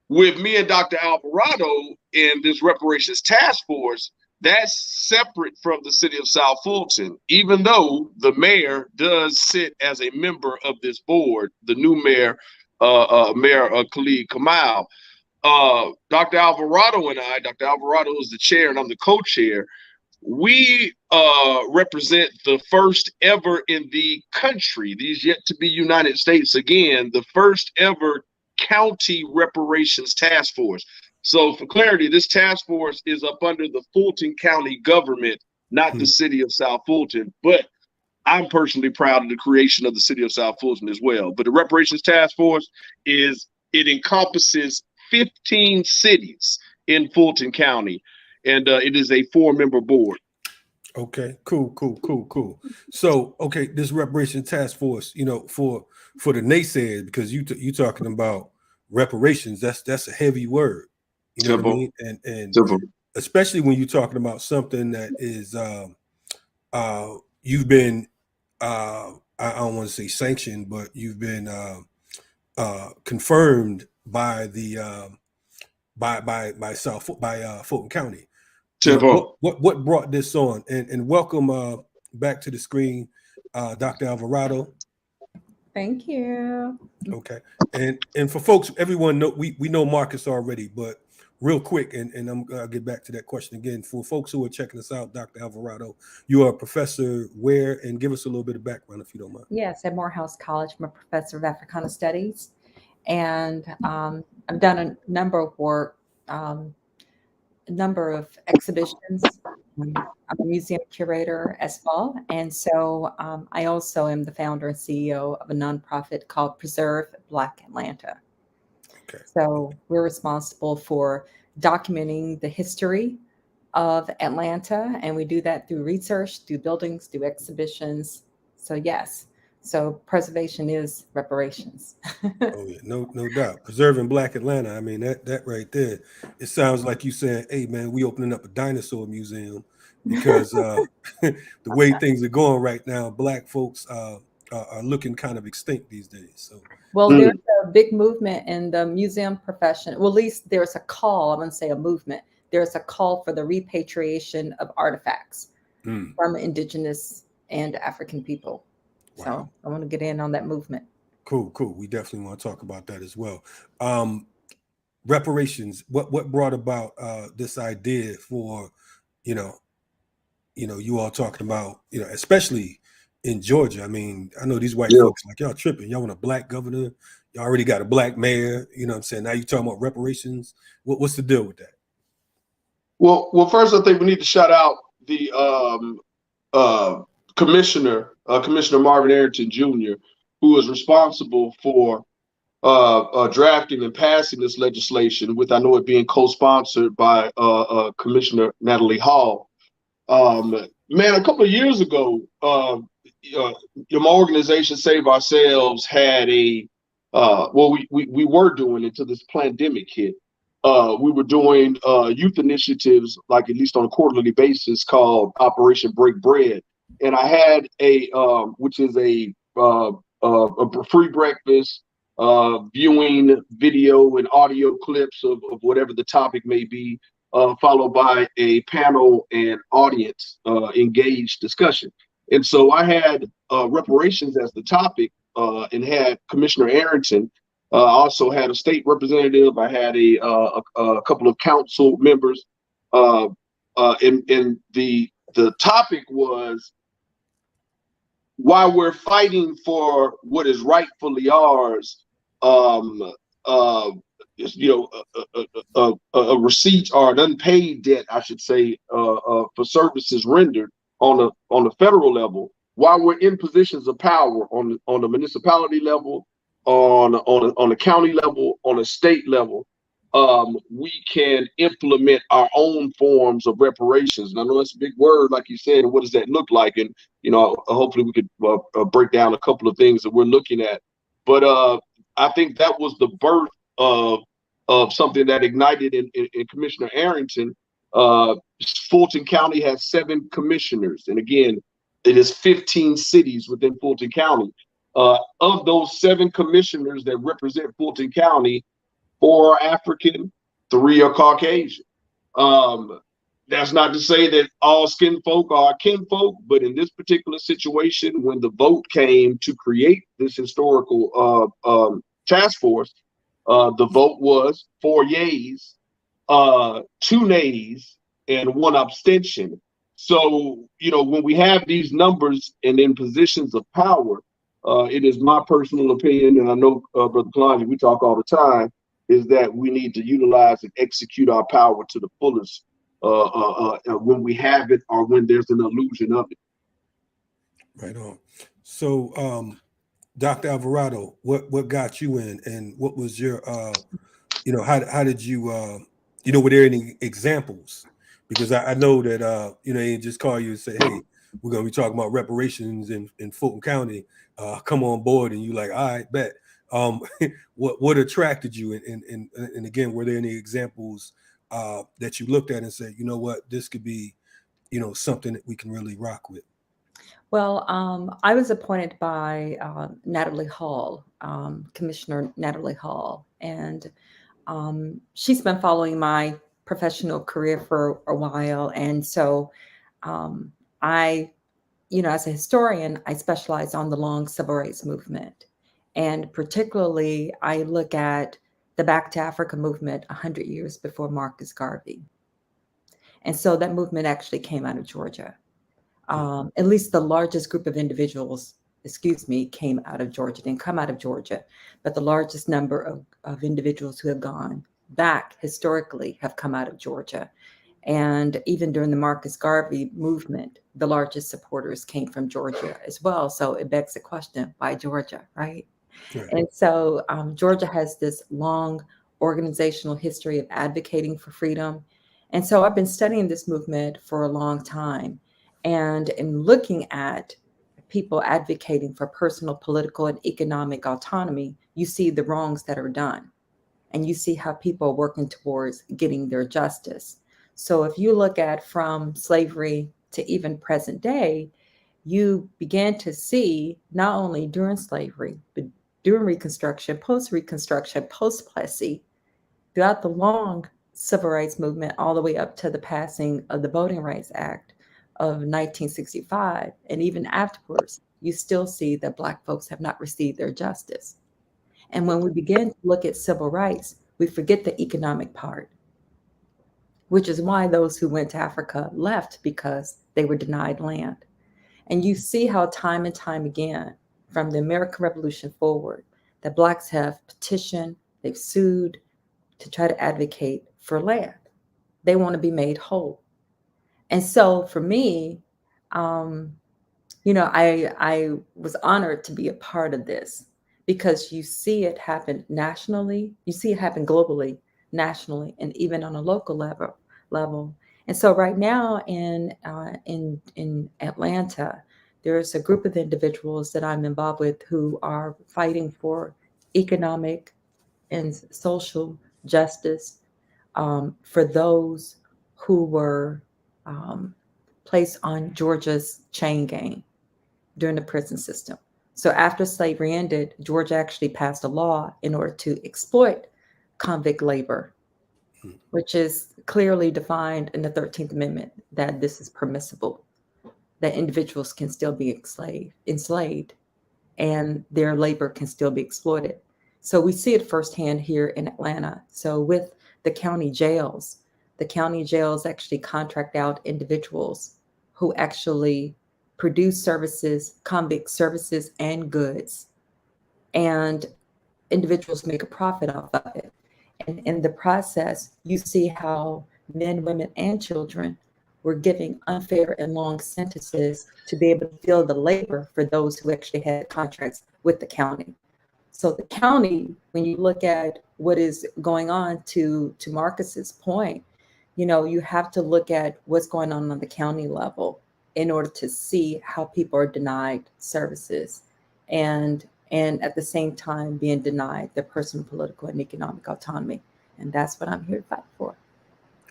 With me and Dr. Alvarado in this reparations task force, that's separate from the city of South Fulton, even though the mayor does sit as a member of this board, the new mayor, Mayor Khalid Kamal. Dr. Alvarado and I, Dr. Alvarado is the chair and I'm the co-chair. We represent the first ever in the country, these yet to be United States again, the first ever county reparations task force. So for clarity, this task force is up under the Fulton County government, not the city of South Fulton. But I'm personally proud of the creation of the city of South Fulton as well. But the reparations task force it encompasses 15 cities in Fulton County, and it is a 4-member board. Okay, cool. So, okay, this reparations task force, you know, for the naysayers, because you talking about reparations, that's a heavy word, you know what I mean, and especially when you're talking about something that is you've been I don't want to say sanctioned, but you've been confirmed by the by Fulton County. You know, what brought this on? And welcome back to the screen, Dr. Alvarado. Thank you. Okay, and for folks, everyone know we know Marcus already, but real quick, and I'll get back to that question again. For folks who are checking us out, Dr. Alvarado, you are a professor where, and give us a little bit of background if you don't mind. Yes, at Morehouse College. I'm a professor of Africana Studies, and I've done a number of work, a number of exhibitions. I'm a museum curator as well. And so I also am the founder and CEO of a nonprofit called Preserve Black Atlanta. Okay. So we're responsible for documenting the history of Atlanta. And we do that through research, through buildings, through exhibitions. So yes. So preservation is reparations. Oh yeah, no doubt. Preserving Black Atlanta. I mean, that right there, it sounds like you saying, hey man, we opening up a dinosaur museum, because the way things are going right now, Black folks are looking kind of extinct these days. So well, there's a big movement in the museum profession. Well, at least there's a call, I wouldn't say a movement. There's a call for the repatriation of artifacts from Indigenous and African people. Wow. So I want to get in on that movement. Cool. We definitely want to talk about that as well. Reparations. What brought about this idea for, you all talking about, especially in Georgia. I mean, I know these white folks like, y'all tripping. Y'all want a Black governor. Y'all already got a Black mayor. You know what I'm saying? Now you're talking about reparations. What's the deal with that? Well, first I think we need to shout out the Commissioner Marvin Arrington Jr., who is responsible for drafting and passing this legislation, with I know it being co-sponsored by Commissioner Natalie Hall. Man, a couple of years ago, my organization Save Ourselves had a well, we were doing until this pandemic hit. We were doing youth initiatives, like at least on a quarterly basis, called Operation Break Bread. And I had which is a free breakfast, viewing video and audio clips of whatever the topic may be, followed by a panel and audience engaged discussion. And so I had reparations as the topic, and had Commissioner Arrington. I also had a state representative. I had a couple of council members, and the topic was why we're fighting for what is rightfully ours. A receipt or an unpaid debt, I should say, for services rendered on the federal level, while we're in positions of power on the municipality level, on the county level, on a state level, we can implement our own forms of reparations. And I know that's a big word, like you said, and what does that look like? And, hopefully we could break down a couple of things that we're looking at. But I think that was the birth of something that ignited in Commissioner Arrington. Fulton County has 7 commissioners. And again, it is 15 cities within Fulton County. Of those 7 commissioners that represent Fulton County, 4 are African, 3 are Caucasian. That's not to say that all skin folk are kinfolk, but in this particular situation, when the vote came to create this historical task force, the vote was 4 yeas, 2 nays, and 1 abstention. So, when we have these numbers and in positions of power, it is my personal opinion, and I know, Brother Kalonji, we talk all the time, is that we need to utilize and execute our power to the fullest when we have it or when there's an illusion of it. Right on. So, Dr. Alvarado, what got you in, and what was your, how did you, were there any examples? Because I know that, they just call you and say, hey, we're going to be talking about reparations in Fulton County. Come on board, and you like, all right, bet. What attracted you, and again, were there any examples that you looked at and said, you know what, this could be, something that we can really rock with? Well, I was appointed by Natalie Hall, Commissioner Natalie Hall, and she's been following my professional career for a while. And so I, as a historian, I specialize on the long civil rights movement. And particularly, I look at the Back to Africa movement 100 years before Marcus Garvey. And so that movement actually came out of Georgia. At least the largest group of individuals, came out of Georgia, didn't come out of Georgia, but the largest number of individuals who have gone back historically have come out of Georgia. And even during the Marcus Garvey movement, the largest supporters came from Georgia as well. So it begs the question, why Georgia, right? Right. And so Georgia has this long organizational history of advocating for freedom. And so I've been studying this movement for a long time. And in looking at people advocating for personal, political, and economic autonomy, you see the wrongs that are done. And you see how people are working towards getting their justice. So if you look at from slavery to even present day, you began to see not only during slavery, but during Reconstruction, post-Plessy, throughout the long civil rights movement, all the way up to the passing of the Voting Rights Act of 1965. And even afterwards, you still see that Black folks have not received their justice. And when we begin to look at civil rights, we forget the economic part, which is why those who went to Africa left, because they were denied land. And you see how time and time again, from the American Revolution forward, that Blacks have petitioned, they've sued to try to advocate for land. They want to be made whole. And so for me, I was honored to be a part of this, because you see it happen nationally, you see it happen globally, nationally, and even on a local level. And so right now in Atlanta, there's a group of individuals that I'm involved with who are fighting for economic and social justice for those who were placed on Georgia's chain gang during the prison system. So after slavery ended, Georgia actually passed a law in order to exploit convict labor, which is clearly defined in the 13th Amendment that this is permissible, that individuals can still be enslaved and their labor can still be exploited. So we see it firsthand here in Atlanta. So with the county jails actually contract out individuals who actually produce services, convict services and goods, and individuals make a profit off of it. And in the process, you see how men, women, and children were giving unfair and long sentences to be able to fill the labor for those who actually had contracts with the county. So the county, when you look at what is going on, to Marcus's point, you have to look at what's going on the county level in order to see how people are denied services and at the same time being denied their personal, political, and economic autonomy. And that's what I'm here to fight for.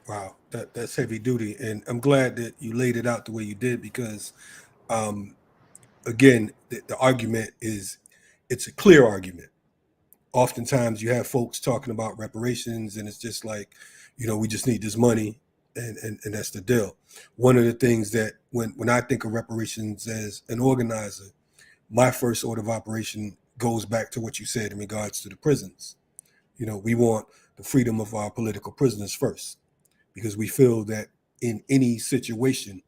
Wow, that's heavy duty. And I'm glad that you laid it out the way you did, because again, the argument it's a clear argument. Oftentimes you have folks talking about reparations and it's just like, we just need this money and that's the deal. One of the things that when I think of reparations as an organizer, my first order of operation goes back to what you said in regards to the prisons. We want the freedom of our political prisoners first, because we feel that in any situation,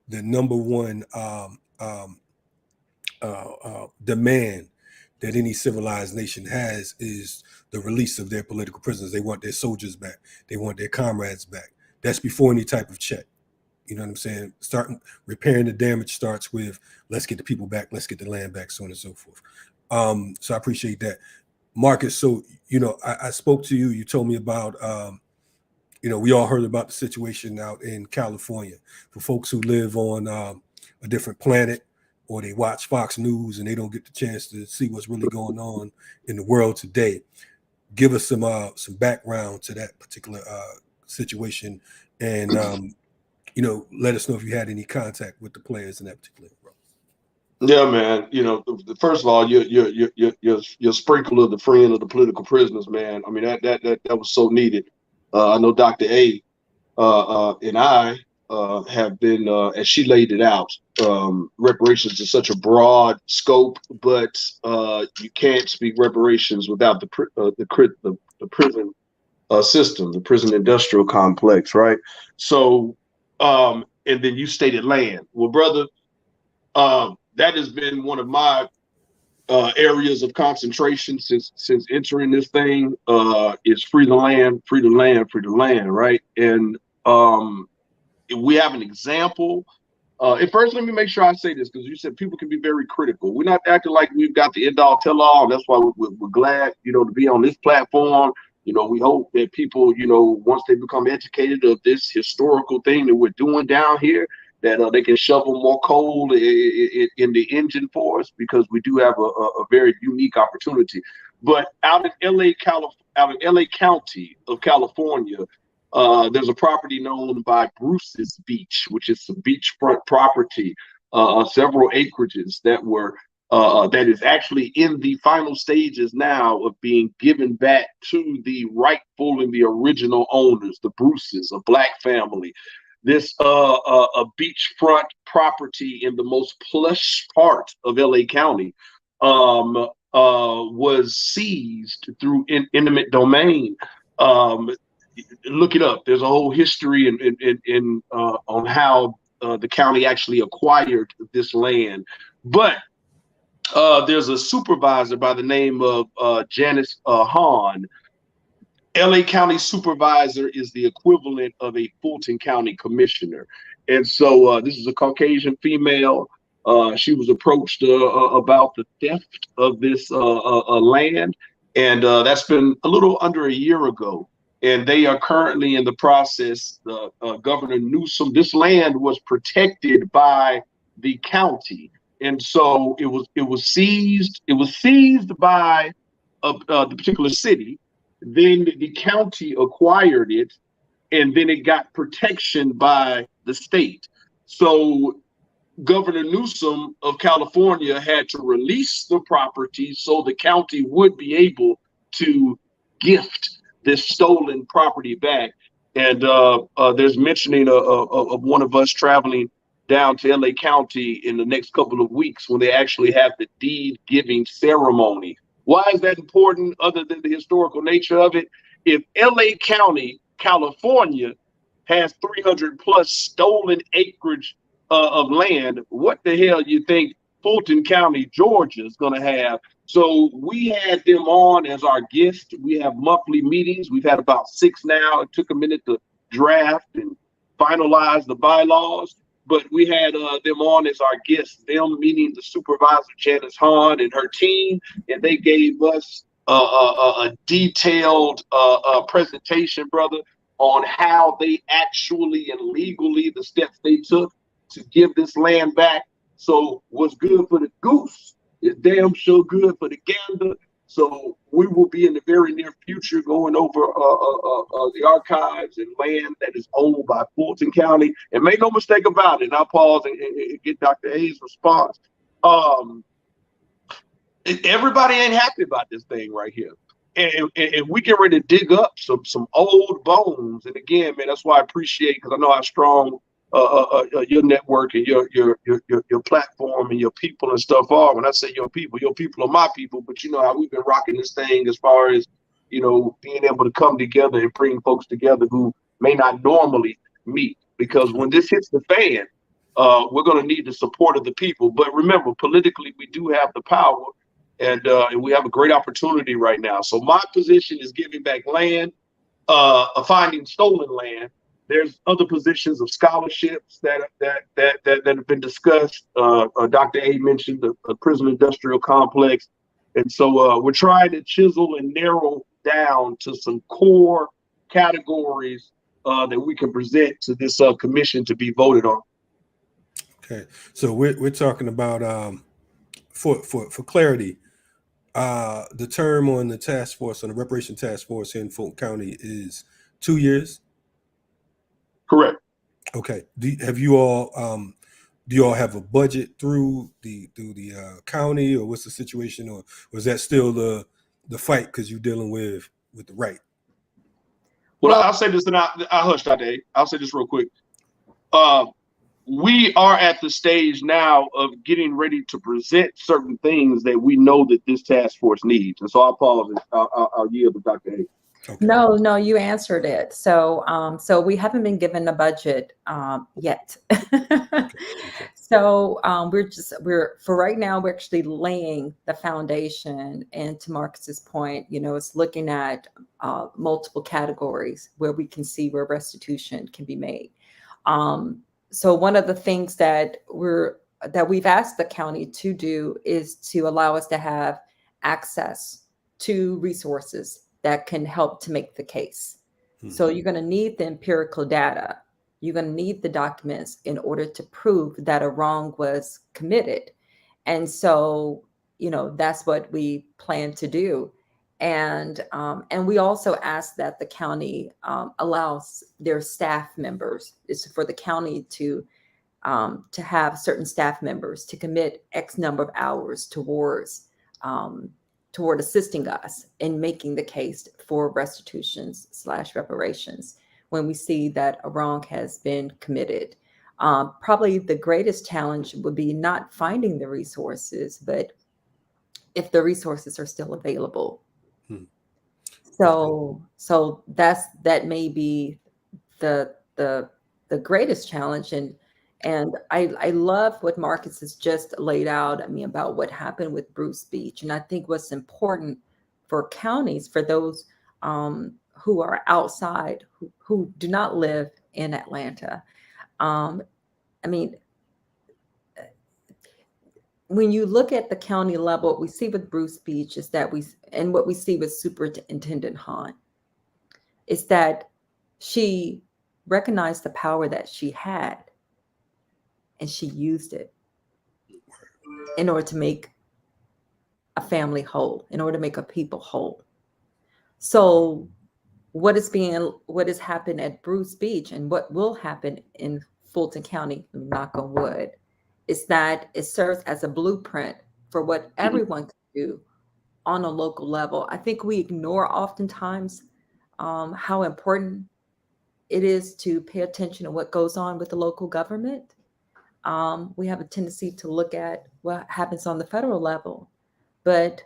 the number one demand that any civilized nation has is the release of their political prisoners. They want their soldiers back. They want their comrades back. That's before any type of check. You know what I'm saying? Repairing the damage starts with, let's get the people back, let's get the land back, so on and so forth. So I appreciate that. Marcus, so, I spoke to you, you told me about, we all heard about the situation out in California. For folks who live on a different planet, or they watch Fox News and they don't get the chance to see what's really going on in the world today, give us some background to that particular situation, and let us know if you had any contact with the players in that particular role. Yeah, man. First of all, your sprinkle of the friend of the political prisoners, man. I mean, that was so needed. I know Dr. A and I have been, as she laid it out, reparations is such a broad scope, but you can't speak reparations without the prison system, the prison industrial complex, right? So, and then you stated land. Well, brother, that has been one of my areas of concentration since entering this thing. Is free the land, free the land, free the land, right? And we have an example. At first, let me make sure I say this, because you said people can be very critical. We're not acting like we've got the end all tell all, and that's why we're glad, to be on this platform. We hope that people, once they become educated of this historical thing that we're doing down here, that they can shovel more coal in the engine for us, because we do have a very unique opportunity. But out in LA County of California, there's a property known by Bruce's Beach, which is some beachfront property, several acreages that is actually in the final stages now of being given back to the rightful and the original owners, the Bruces, a Black family. This a beachfront property in the most plush part of LA County was seized through eminent domain. Look it up. There's a whole history in on how the county actually acquired this land. But there's a supervisor by the name of Janice Hahn. LA County supervisor is the equivalent of a Fulton County commissioner. And so this is a Caucasian female. She was approached about the theft of this land. And that's been a little under a year ago. And they are currently in the process, Governor Newsom, this land was protected by the county. And so it was seized by the particular city. Then the county acquired it, and then it got protection by the state. So Governor Newsom of California had to release the property so the county would be able to gift this stolen property back. And there's mentioning of one of us traveling down to LA County in the next couple of weeks when they actually have the deed giving ceremony. Why is that important other than the historical nature of it? If LA County, California, has 300 plus stolen acreage of land, what the hell you think Fulton County, Georgia is going to have? So we had them on as our guest. We have monthly meetings. We've had about 6 now. It took a minute to draft and finalize the bylaws, but we had them on as our guests, them meaning the supervisor, Janice Hahn, and her team, and they gave us a detailed presentation, brother, on how they actually and legally the steps they took to give this land back. So what's good for the goose is damn sure good for the gander. So we will be in the very near future going over the archives and land that is owned by Fulton County. And make no mistake about it, and I'll pause and get Dr. A's response. Everybody ain't happy about this thing right here. And we get ready to dig up some old bones. And again, man, that's why I appreciate, because I know how strong your network and your platform and your people and stuff are. When I say your people are my people, but you know how we've been rocking this thing as far as, you know, being able to come together and bring folks together who may not normally meet. Because when this hits the fan, we're going to need the support of the people. But remember, politically, we do have the power, and we have a great opportunity right now. So my position is giving back land, finding stolen land. There's other positions of scholarships that have been discussed. Dr. A mentioned the prison industrial complex. And so we're trying to chisel and narrow down to some core categories that we can present to this commission to be voted on. Okay, so we're talking about for clarity, the term on the task force, on the reparation task force here in Fulton County is 2 years. Correct. Okay. Do you all have a budget through the county, or what's the situation, or was that still the fight because you're dealing with the right? Well, I'll say this, and I'll hush, Dr. A. I'll say this real quick. We are at the stage now of getting ready to present certain things that we know that this task force needs. And so I'll pause and I'll yield to Dr. A. Okay. No, you answered it. So, so we haven't been given a budget yet. Okay. So we're for right now, we're actually laying the foundation. And to Marcus's point, you know, it's looking at multiple categories where we can see where restitution can be made. So one of the things that we've asked the county to do is to allow us to have access to resources that can help to make the case. So you're going to need the empirical data. You're going to need the documents in order to prove that a wrong was committed. And so, you know, that's what we plan to do. And we also ask that the county allows their staff members, is for the county to have certain staff members to commit X number of hours toward assisting us in making the case for restitutions/reparations when we see that a wrong has been committed. Probably the greatest challenge would be not finding the resources, but if the resources are still available. So that may be the greatest challenge. And I love what Marcus has just laid out, I mean, about what happened with Bruce Beach. And I think what's important for counties, for those who are outside, who do not live in Atlanta. I mean, when you look at the county level, what we see with Bruce Beach is that and what we see with Superintendent Hahn is that she recognized the power that she had, and she used it in order to make a family whole, in order to make a people whole. So what has happened at Bruce Beach and what will happen in Fulton County, knock on wood, is that it serves as a blueprint for what everyone can do on a local level. I think we ignore oftentimes how important it is to pay attention to what goes on with the local government. We have a tendency to look at what happens on the federal level, but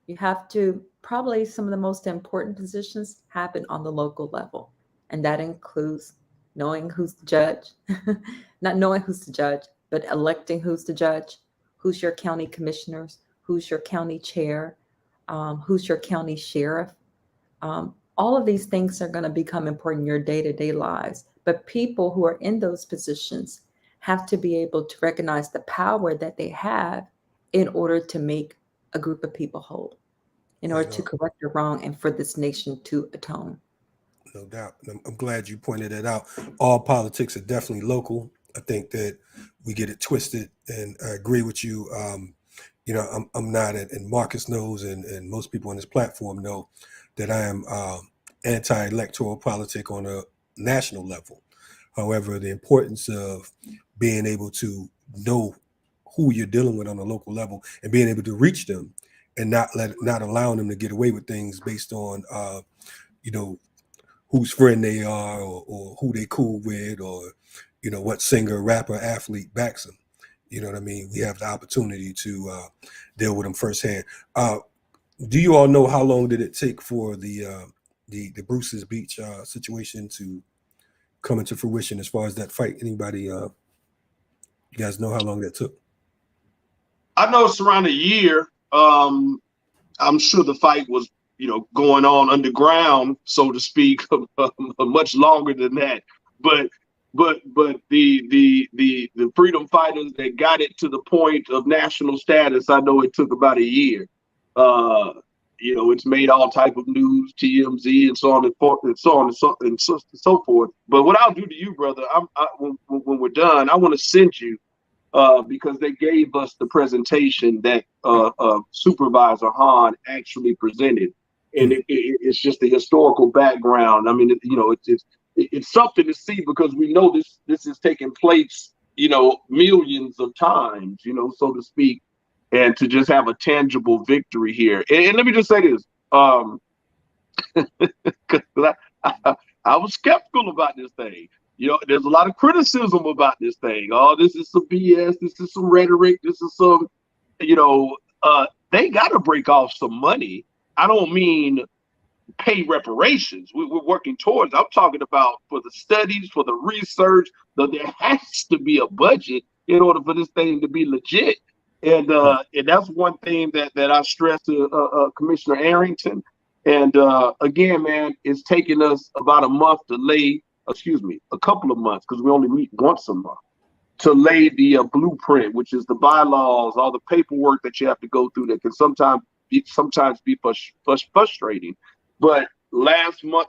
you have to, probably some of the most important positions happen on the local level. And that includes knowing who's the judge, not knowing who's the judge, but electing who's the judge, who's your county commissioners, who's your county chair, who's your county sheriff. All of these things are going to become important in your day-to-day lives. But people who are in those positions have to be able to recognize the power that they have in order to make a group of people whole, in order to correct a wrong and for this nation to atone. No doubt. I'm glad you pointed it out. All politics are definitely local. I think that we get it twisted, and I agree with you. I'm not, and Marcus knows, and most people on this platform know that I am anti-electoral politic on a national level. However, the importance of being able to know who you're dealing with on a local level and being able to reach them and not allowing them to get away with things based on, whose friend they are or who they cool with or, what singer, rapper, athlete backs them. You know what I mean? We have the opportunity to deal with them firsthand. Do you all know how long did it take for the Bruce's Beach situation to come into fruition as far as that fight? Anybody, you guys know how long that took? I know it's around a year. I'm sure the fight was, going on underground, so to speak, much longer than that. But the freedom fighters that got it to the point of national status, I know it took about a year. It's made all type of news, TMZ, and so on and forth, and so on and so forth. But what I'll do to you, brother, when we're done, I want to send you, because they gave us the presentation that Supervisor Hahn actually presented, and it's just the historical background. I mean, it's something to see, because we know this is taking place, millions of times, so to speak, and to just have a tangible victory here. And let me just say this, I was skeptical about this thing. There's a lot of criticism about this thing. Oh, this is some BS. This is some rhetoric. This is some, they got to break off some money. I don't mean pay reparations. We're working towards. I'm talking about for the studies, for the research. There has to be a budget in order for this thing to be legit. And that's one thing that I stress to Commissioner Arrington. And again, man, it's taking us about a couple of months, because we only meet once a month, to lay the blueprint, which is the bylaws, all the paperwork that you have to go through that can sometimes be frustrating. But this month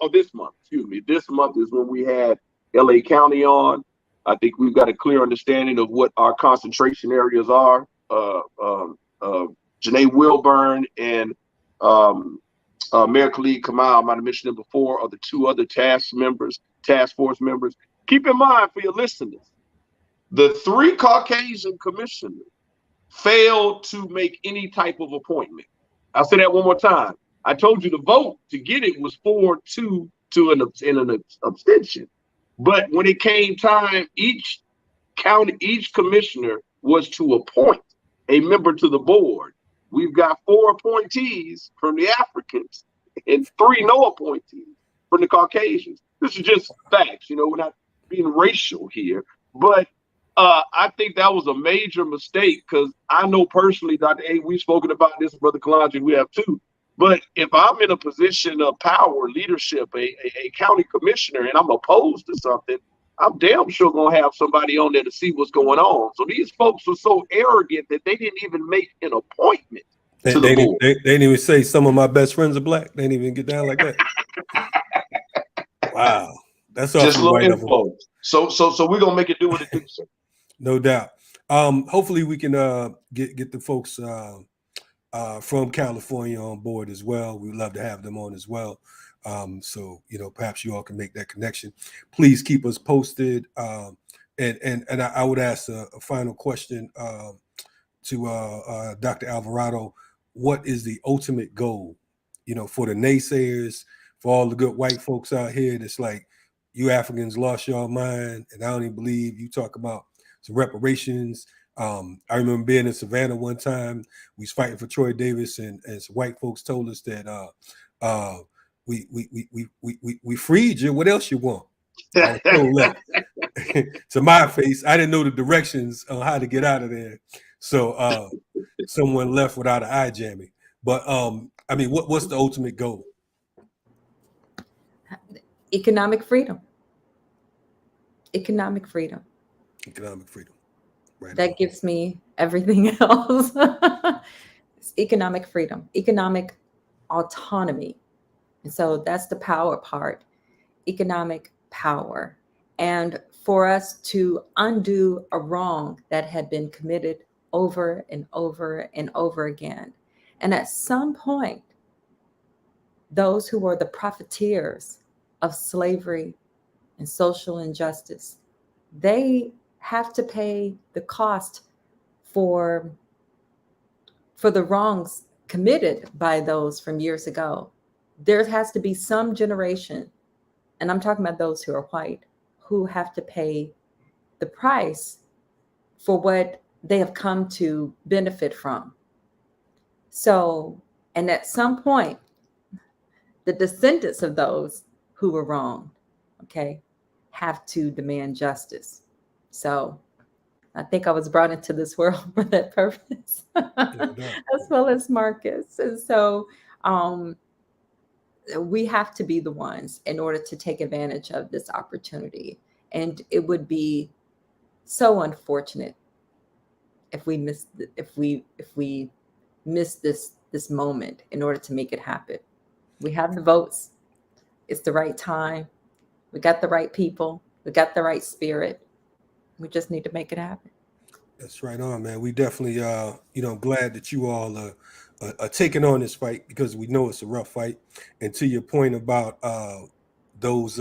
is when we had LA County on. I think we've got a clear understanding of what our concentration areas are. Janae Wilburn and Mayor Khalid Kamal, I might have mentioned it before, are the two other task force members. Keep in mind, for your listeners, the 3 Caucasian commissioners failed to make any type of appointment. I'll say that one more time. I told you the vote to get it was 4-2 to an abstention. But when it came time, each commissioner was to appoint a member to the board. We've got 4 appointees from the Africans and 3 no appointees from the Caucasians. This is just facts. We're not being racial here. But I think that was a major mistake, because I know personally, Dr. A, we've spoken about this, Brother Kalonji, we have too. But if I'm in a position of power, leadership, a county commissioner, and I'm opposed to something, I'm damn sure going to have somebody on there to see what's going on. So these folks were so arrogant that they didn't even make an appointment to the board. They didn't even say some of my best friends are black. They didn't even get down like that. Wow. That's just little info. So we're going to make it do what it do, sir. No doubt. Hopefully we can get the folks from California on board as well. We'd love to have them on as well. So, perhaps you all can make that connection. Please keep us posted. And I would ask a final question to Dr. Alvarado. What is the ultimate goal, for the naysayers, for all the good white folks out here that's like, you Africans lost your mind, and I don't even believe you talk about some reparations. I remember being in Savannah one time. We was fighting for Troy Davis, and some white folks told us that we freed you. What else you want? I was told that to my face. I didn't know the directions on how to get out of there, so someone left without an eye jamming. But what's the ultimate goal? Economic freedom. Economic freedom. Economic freedom. Right. That gives me everything else. It's economic freedom, economic autonomy. And so that's the power part, economic power. And for us to undo a wrong that had been committed over and over and over again. And at some point, those who were the profiteers of slavery and social injustice, they have to pay the cost for the wrongs committed by those from years ago. There has to be some generation, and I'm talking about those who are white, who have to pay the price for what they have come to benefit from. So, and at some point, the descendants of those who were wronged, okay, have to demand justice. So I think I was brought into this world for that purpose, as well as Marcus. And so we have to be the ones in order to take advantage of this opportunity. And it would be so unfortunate if we miss this moment in order to make it happen. We have the votes. It's the right time. We got the right people. We got the right spirit. We just need to make it happen. That's right on, man. We definitely, glad that you all are taking on this fight, because we know it's a rough fight. And to your point about those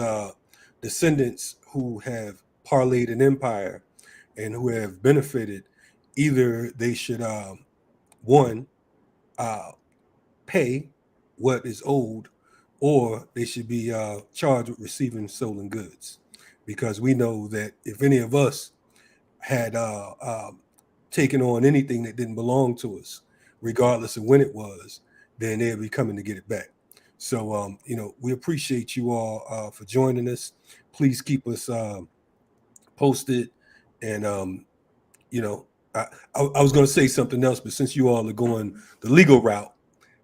descendants who have parlayed an empire and who have benefited, either they should, pay what is owed, or they should be charged with receiving stolen goods. Because we know that if any of us had taken on anything that didn't belong to us, regardless of when it was, then they'd be coming to get it back. So, we appreciate you all for joining us. Please keep us posted. And, I was going to say something else, but since you all are going the legal route,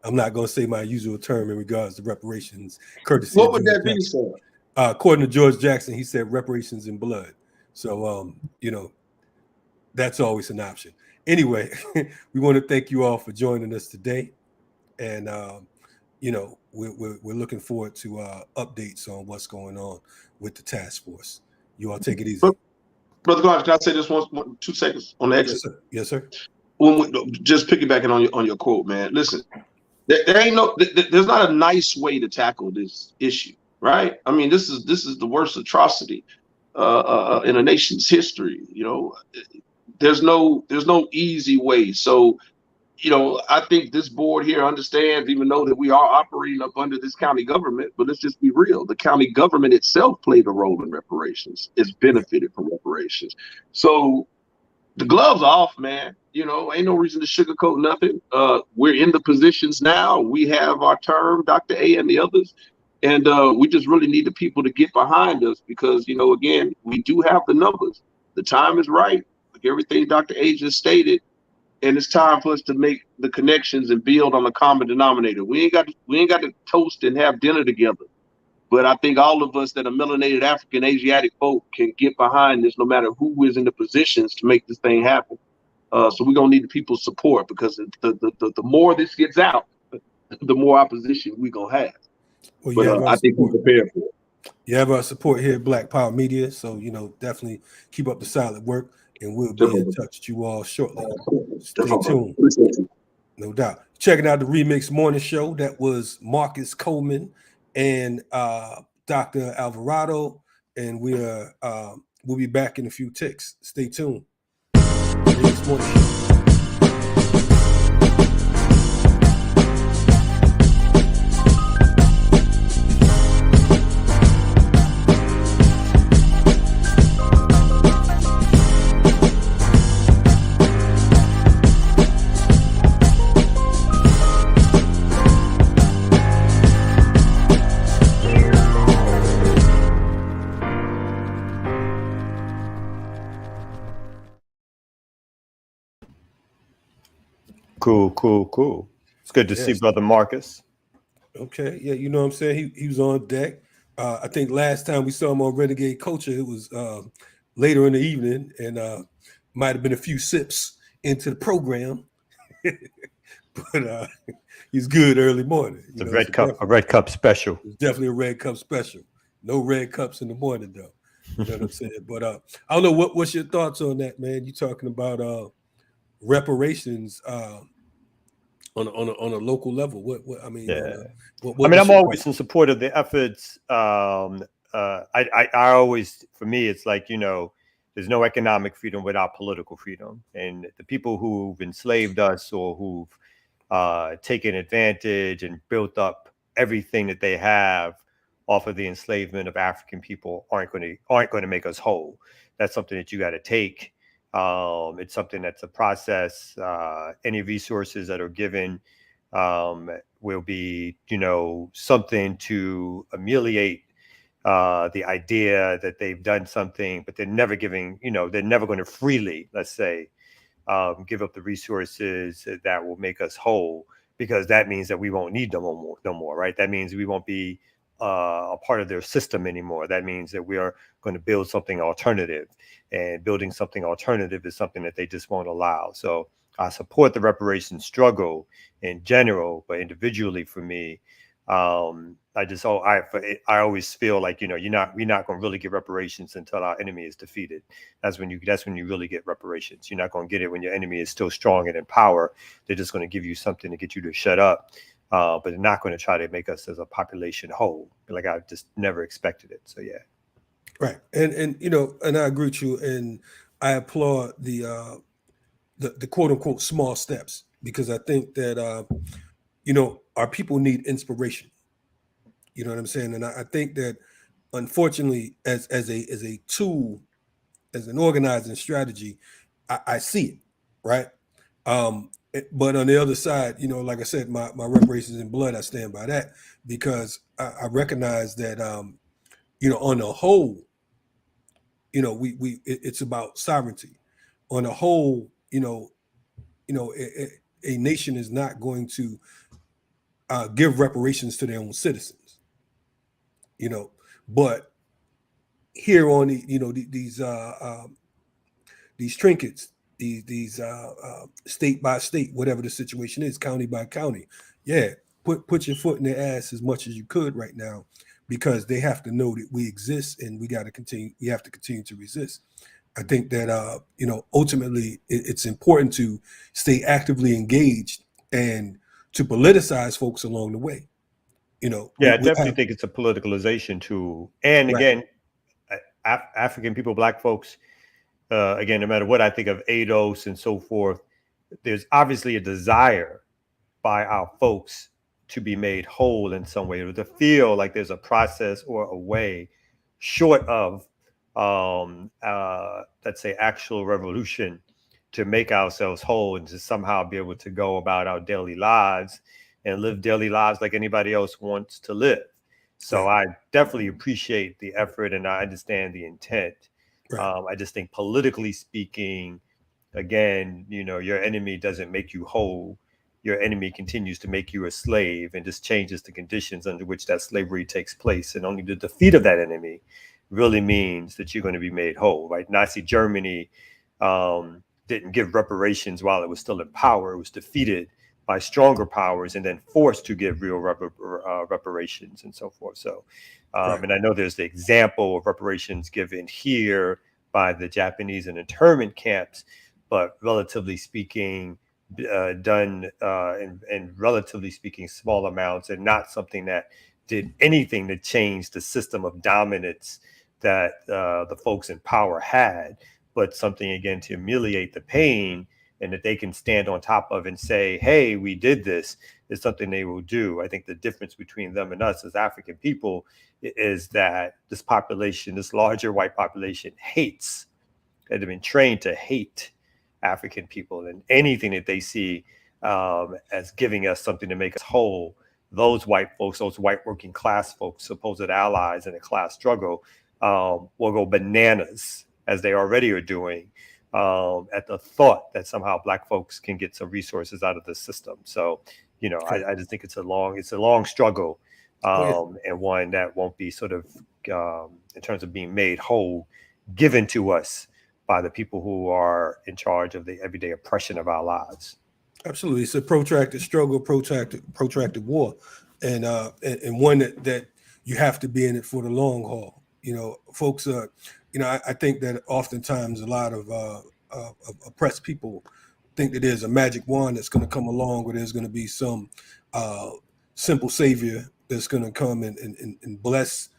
I'm not going to say my usual term in regards to reparations, courtesy. What would that be, sir? According to George Jackson, he said reparations in blood. So, that's always an option. Anyway, we want to thank you all for joining us today. And, we're looking forward to updates on what's going on with the task force. You all take it easy. Brother Clark, can I say this 2 seconds on the exit? Yes, sir. Just piggybacking on your quote, man. Listen, there's not a nice way to tackle this issue. Right? I mean, this is the worst atrocity in a nation's history. There's no easy way. So, I think this board here understands, even though that we are operating up under this county government, but let's just be real. The county government itself played a role in reparations. It's benefited from reparations. So the gloves are off, man. Ain't no reason to sugarcoat nothing. We're in the positions now. We have our term, Dr. A and the others. And we just really need the people to get behind us, because, again, we do have the numbers. The time is right, like everything Dr. A just stated, and it's time for us to make the connections and build on a common denominator. We ain't got to toast and have dinner together, but I think all of us that are melanated African, Asiatic folk can get behind this, no matter who is in the positions to make this thing happen. So we're gonna need the people's support, because the more this gets out, the more opposition we're gonna have. Well, but I think we're prepared for it. You have our support here at Black Power Media, so definitely keep up the solid work, and we'll be in touch with you all shortly. Stay tuned. No doubt. Checking out the Remix Morning Show. That was Marcus Coleman and Dr. Alvarado. And we'll be back in a few ticks. Stay tuned. Remix Morning Show. Cool. It's good to see Brother Marcus. Okay, yeah, you know what I'm saying? He was on deck. I think last time we saw him on Renegade Culture, it was later in the evening, and might have been a few sips into the program. But he's good early morning. It's a red cup special. It's definitely a red cup special. No red cups in the morning, though. You know what I'm saying? But I don't know, what's your thoughts on that, man? You talking about reparations on a local level? What I mean? Yeah. What I'm always in support of the efforts. I always, for me, it's like, there's no economic freedom without political freedom, and the people who've enslaved us or who've taken advantage and built up everything that they have off of the enslavement of African people aren't going to make us whole. That's something that you got to take. It's something that's a process. Any resources that are given will be, something to ameliorate the idea that they've done something, but they're never giving, they're never going to freely, let's say, give up the resources that will make us whole, because that means that we won't need them no more, right? That means we won't be a part of their system anymore. That means that we are going to build something alternative, and building something alternative is something that they just won't allow. So I support the reparations struggle in general, but individually for me, I always feel like, we're not going to really get reparations until our enemy is defeated. That's when you really get reparations. You're not going to get it when your enemy is still strong and in power. They're just going to give you something to get you to shut up. But they're not going to try to make us as a population whole. Like, I just never expected it. So yeah. Right. And and I agree with you. And I applaud the quote unquote small steps, because I think that our people need inspiration. You know what I'm saying? And I think that, unfortunately, as a tool, as an organizing strategy, I see it, right? But on the other side, like I said, my reparations in blood, I stand by that, because I recognize that on the whole, it's about sovereignty. On the whole, a nation is not going to give reparations to their own citizens. But here on these trinkets, these state by state, whatever the situation is, county by county, put your foot in their ass as much as you could right now, because they have to know that we exist, and we have to continue to resist. I think that ultimately it's important to stay actively engaged and to politicize folks along the way. I definitely think it's a politicalization tool. And again, African people, Black folks, again, no matter what I think of ADOS and so forth, there's obviously a desire by our folks to be made whole in some way, or to feel like there's a process or a way, short of, let's say, actual revolution, to make ourselves whole and to somehow be able to go about our daily lives and live daily lives like anybody else wants to live. So I definitely appreciate the effort, and I understand the intent. I just think, politically speaking, again, your enemy doesn't make you whole. Your enemy continues to make you a slave, and just changes the conditions under which that slavery takes place. And only the defeat of that enemy really means that you're going to be made whole, right? Nazi Germany didn't give reparations while it was still in power. It was defeated by stronger powers and then forced to give real reparations and so forth. So, and I know there's the example of reparations given here by the Japanese in internment camps, but relatively speaking, done in relatively speaking small amounts, and not something that did anything to change the system of dominance that the folks in power had, but something again to ameliorate the pain, and that they can stand on top of and say, hey, we did this, is something they will do. I think the difference between them and us as African people is that this population, this larger white population, hates, and have been trained to hate African people, and anything that they see as giving us something to make us whole, those white folks, those white working class folks, supposed allies in a class struggle, will go bananas, as they already are doing, at the thought that somehow Black folks can get some resources out of the system. So, I just think it's a long struggle, and one that won't be sort of, in terms of being made whole, given to us by the people who are in charge of the everyday oppression of our lives. Absolutely, it's a protracted struggle, protracted war, and one that you have to be in it for the long haul. Folks, I think that oftentimes a lot of oppressed people think that there's a magic wand that's going to come along, where there's going to be some simple savior that's going to come and bless,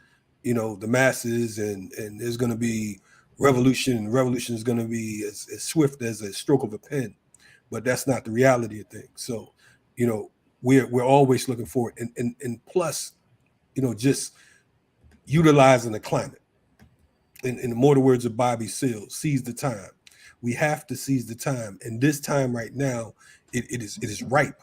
the masses, and there's going to be revolution, and revolution is going to be as swift as a stroke of a pen. But that's not the reality of things. So, we're always looking for it, and plus, just utilizing the climate. In the mortal words of Bobby Seale, seize the time. We have to seize the time, and this time right now, it is ripe.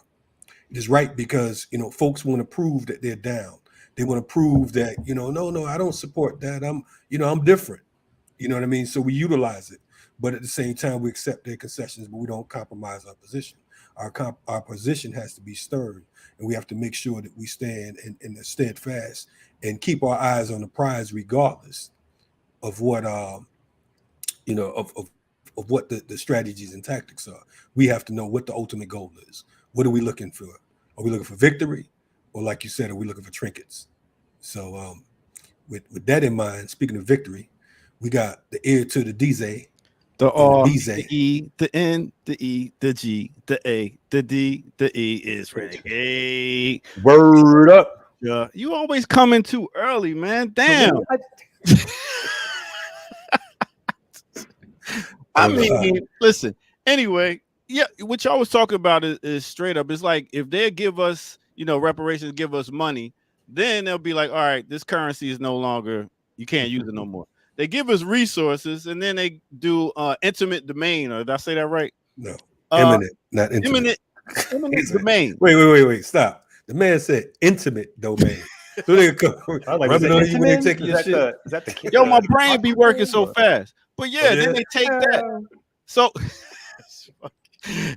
It is ripe because folks want to prove that they're down. They want to prove that no, I don't support that. I'm different. You know what I mean? So we utilize it, but at the same time, we accept their concessions, but we don't compromise our position. Our position has to be stern, and we have to make sure that we stand and are steadfast and keep our eyes on the prize, regardless of what of what the strategies and tactics are. We have to know what the ultimate goal is. What are we looking for? Are we looking for victory, or, like you said, are we looking for trinkets? So, with that in mind, speaking of victory, we got the ear to the DZ, the R, the the E, the N, the E, the G, the A, the D, the E is reggae. Word up. Yeah, you always coming too early, man. Damn. I mean, listen. Anyway, yeah, what y'all was talking about is straight up. It's like if they give us, reparations, give us money, then they'll be like, all right, this currency is no longer, you can't use it no more. They give us resources, and then they do intimate domain. Or did I say that right? No, eminent, not intimate. Eminent domain. Wait, stop. The man said intimate domain. So they come rubbing on you when they take your shit. Yo, my brain be working so fast. But yeah, then they take that.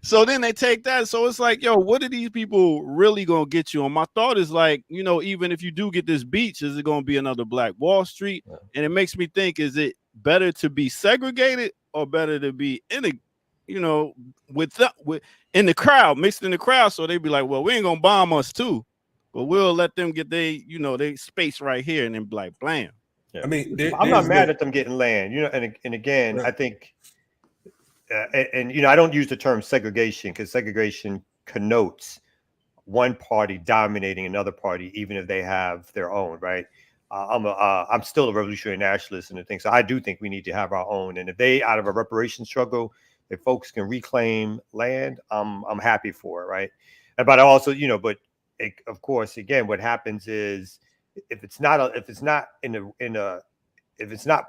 So then they take that. So it's like, yo, what are these people really gonna get you? And my thought is like, even if you do get this beach, is it gonna be another Black Wall Street? Yeah. And it makes me think, is it better to be segregated or better to be in a, with in the crowd, mixed in the crowd? So they be like, well, we ain't gonna bomb us too, but we'll let them get they space right here, and then be like, blam. Yeah. I mean, I'm not mad at them getting land, and again, right. I think, and I don't use the term segregation, because segregation connotes one party dominating another party, even if they have their own, right? I'm still a revolutionary nationalist and things, so I do think we need to have our own. And if they, out of a reparations struggle, if folks can reclaim land, I'm happy for it, right? But I also, of course, again, what happens is, if it's not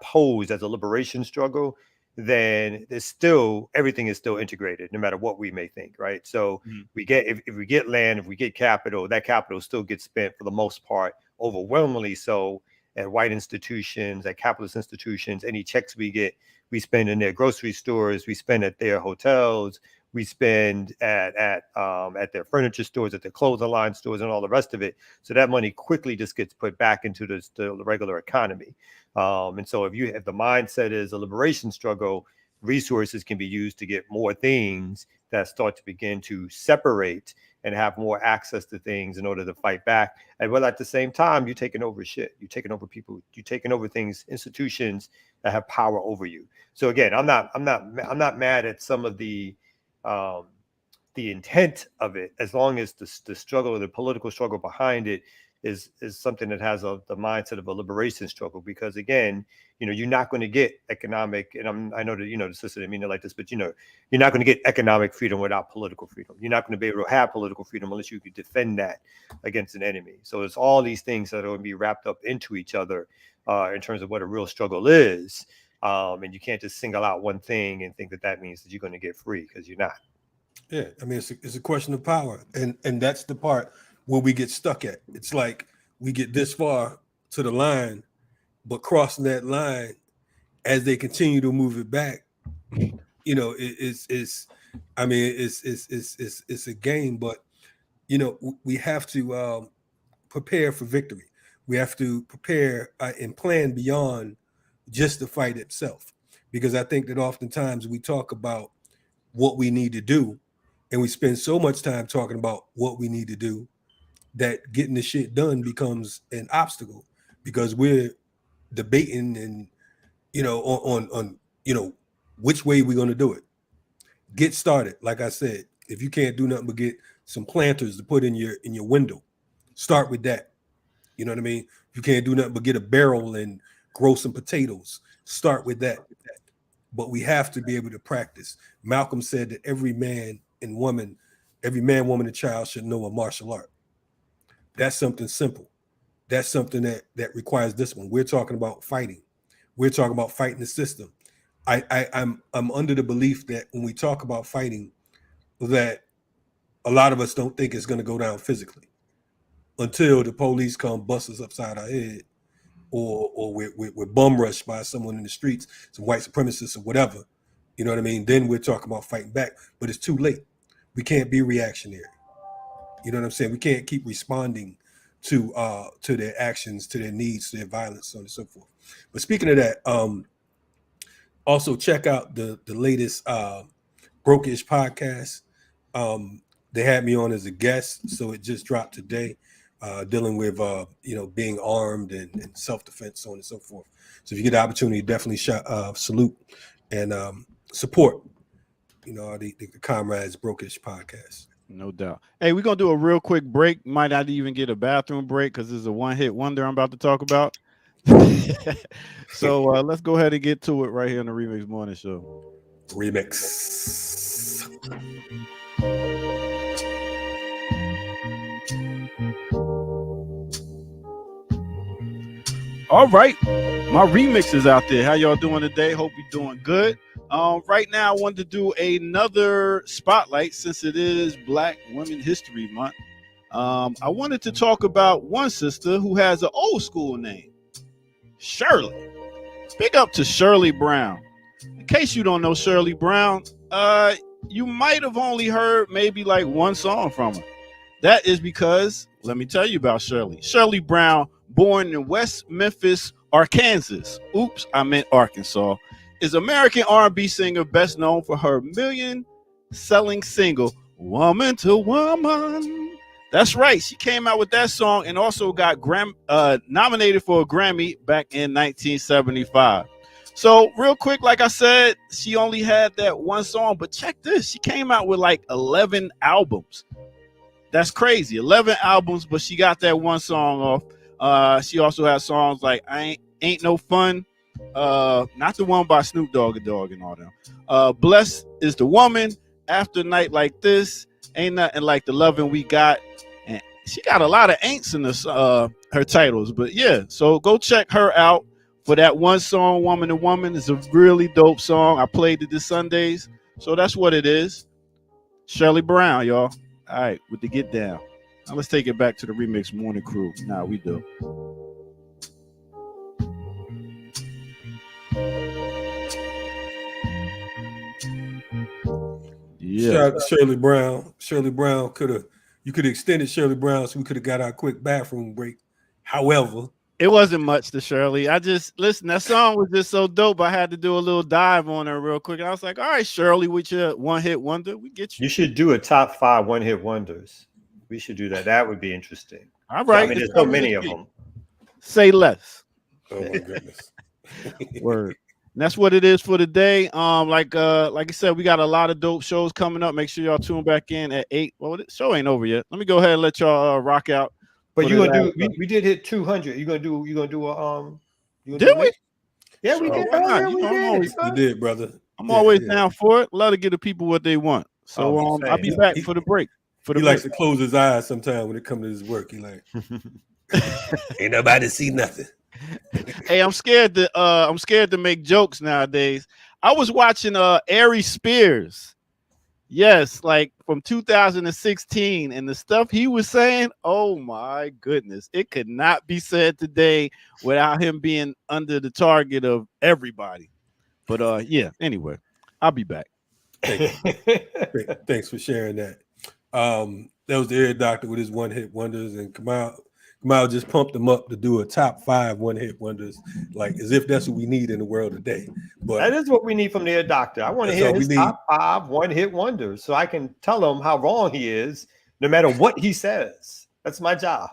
posed as a liberation struggle, then there's still, everything is still integrated, no matter what we may think, right? So if we get land, if we get capital, that capital still gets spent for the most part, overwhelmingly so, at white institutions, at capitalist institutions. Any checks we get, we spend in their grocery stores, we spend at their hotels, we spend at their furniture stores, at their clothing line stores, and all the rest of it. So that money quickly just gets put back into the regular economy. And so if the mindset is a liberation struggle, resources can be used to get more things that start to begin to separate and have more access to things in order to fight back. And well, at the same time, you're taking over shit. You're taking over people. You're taking over things, institutions that have power over you. So again, I'm not mad at some of the the intent of it, as long as the struggle or the political struggle behind it is something that has the mindset of a liberation struggle. Because again, you're not going to get economic, and I know that the sister didn't mean it like this, but you're not going to get economic freedom without political freedom. You're not going to be able to have political freedom unless you could defend that against an enemy. So it's all these things that are going to be wrapped up into each other in terms of what a real struggle is. And you can't just single out one thing and think that means that you're going to get free, because you're not. Yeah, I mean, it's a question of power, and that's the part where we get stuck at. It's like we get this far to the line, but crossing that line, as they continue to move it back, it's a game. But we have to prepare for victory. We have to prepare and plan beyond just the fight itself, because I think that oftentimes we talk about what we need to do, and we spend so much time talking about what we need to do that getting the shit done becomes an obstacle, because we're debating and on which way we're going to do it. Get started. Like I said, if you can't do nothing but get some planters to put in your window, start with that. You know what I mean? If you can't do nothing but get a barrel and grow some potatoes, start with that. But we have to be able to practice. Malcolm said that every man, woman, and child should know a martial art. That's something simple. That's something that requires discipline. We're talking about fighting. We're talking about fighting the system. I'm under the belief that when we talk about fighting, that a lot of us don't think it's going to go down physically until the police come bust us upside our head, or we're bum rushed by someone in the streets, some white supremacists or whatever. You know what I mean? Then we're talking about fighting back, but it's too late. We can't be reactionary. You know what I'm saying? We can't keep responding to their actions, to their needs, to their violence, so on and so forth. But speaking of that, also check out the latest Brokish podcast. They had me on as a guest, so it just dropped today, dealing with being armed and self-defense, so on and so forth. So if you get the opportunity, definitely salute and support the Comrades Brokish podcast. No doubt. Hey, we're gonna do a real quick break. Might not even get a bathroom break because this is a one-hit wonder I'm about to talk about. So let's go ahead and get to it right here on the Remix Morning Show. Remix. All right, my remixes out there. How y'all doing today? Hope you're doing good. Right now, I wanted to do another spotlight since it is Black Women History Month. I wanted to talk about one sister who has an old school name, Shirley. Big up to Shirley Brown. In case you don't know Shirley Brown, you might have only heard maybe like one song from her. That is because, let me tell you about Shirley. Shirley Brown, born in West Memphis, Arkansas. Oops, I meant Arkansas. Is American R&B singer best known for her million-selling single, Woman to Woman. That's right. She came out with that song and also got nominated for a Grammy back in 1975. So real quick, like I said, she only had that one song, but check this. She came out with like 11 albums. That's crazy. 11 albums, but she got that one song off. She also has songs like Ain't No Fun. Not the one by Snoop Dogg and all them. Blessed is the Woman. After a Night Like This. Ain't Nothing Like the Loving We Got. And she got a lot of ain'ts in this, her titles. But yeah, so go check her out for that one song, Woman to Woman. It's a really dope song. I played it this Sundays. So that's what it is. Shirley Brown, y'all. All right, with the Get Down. Now let's take it back to the Remix Morning Crew. Nah, we do. Yeah. Shout out to Shirley Brown. Shirley Brown you could have extended Shirley Brown so we could have got our quick bathroom break. However, it wasn't much to Shirley. That song was just so dope. I had to do a little dive on her real quick. I was like, all right, Shirley, with your one-hit wonder, we get you. You should do a top 5 one-hit wonders. We should do that. That would be interesting. All right. I mean, there's so many of them. Say less. oh my goodness. Word. And that's what it is for today. Like I said, we got a lot of dope shows coming up. Make sure y'all tune back in at 8. Well, the show ain't over yet. Let me go ahead and let y'all rock out. But you gonna do? We did hit 200. You gonna do a Did we? Yeah, we Sure, did. why not? Yeah, You we know, I'm did. always- You did, brother. I'm always down for it. Love to give the people what they want. So I'm I'll be back for the break. He likes to close his eyes sometimes when it comes to his work. He like, ain't nobody see nothing. Hey, I'm scared to make jokes nowadays. I was watching Ari Spears. Yes, like from 2016, and the stuff he was saying, oh my goodness, it could not be said today without him being under the target of everybody. But yeah, anyway, I'll be back. Thanks for sharing that. That was the Ear Doctor with his one-hit wonders, and Kamal just pumped him up to do a top 5 one-hit wonders, like as if that's what we need in the world today. But that is what we need from the Ear Doctor. I want to hear his top 5 one-hit wonders so I can tell him how wrong he is, no matter what he says. That's my job.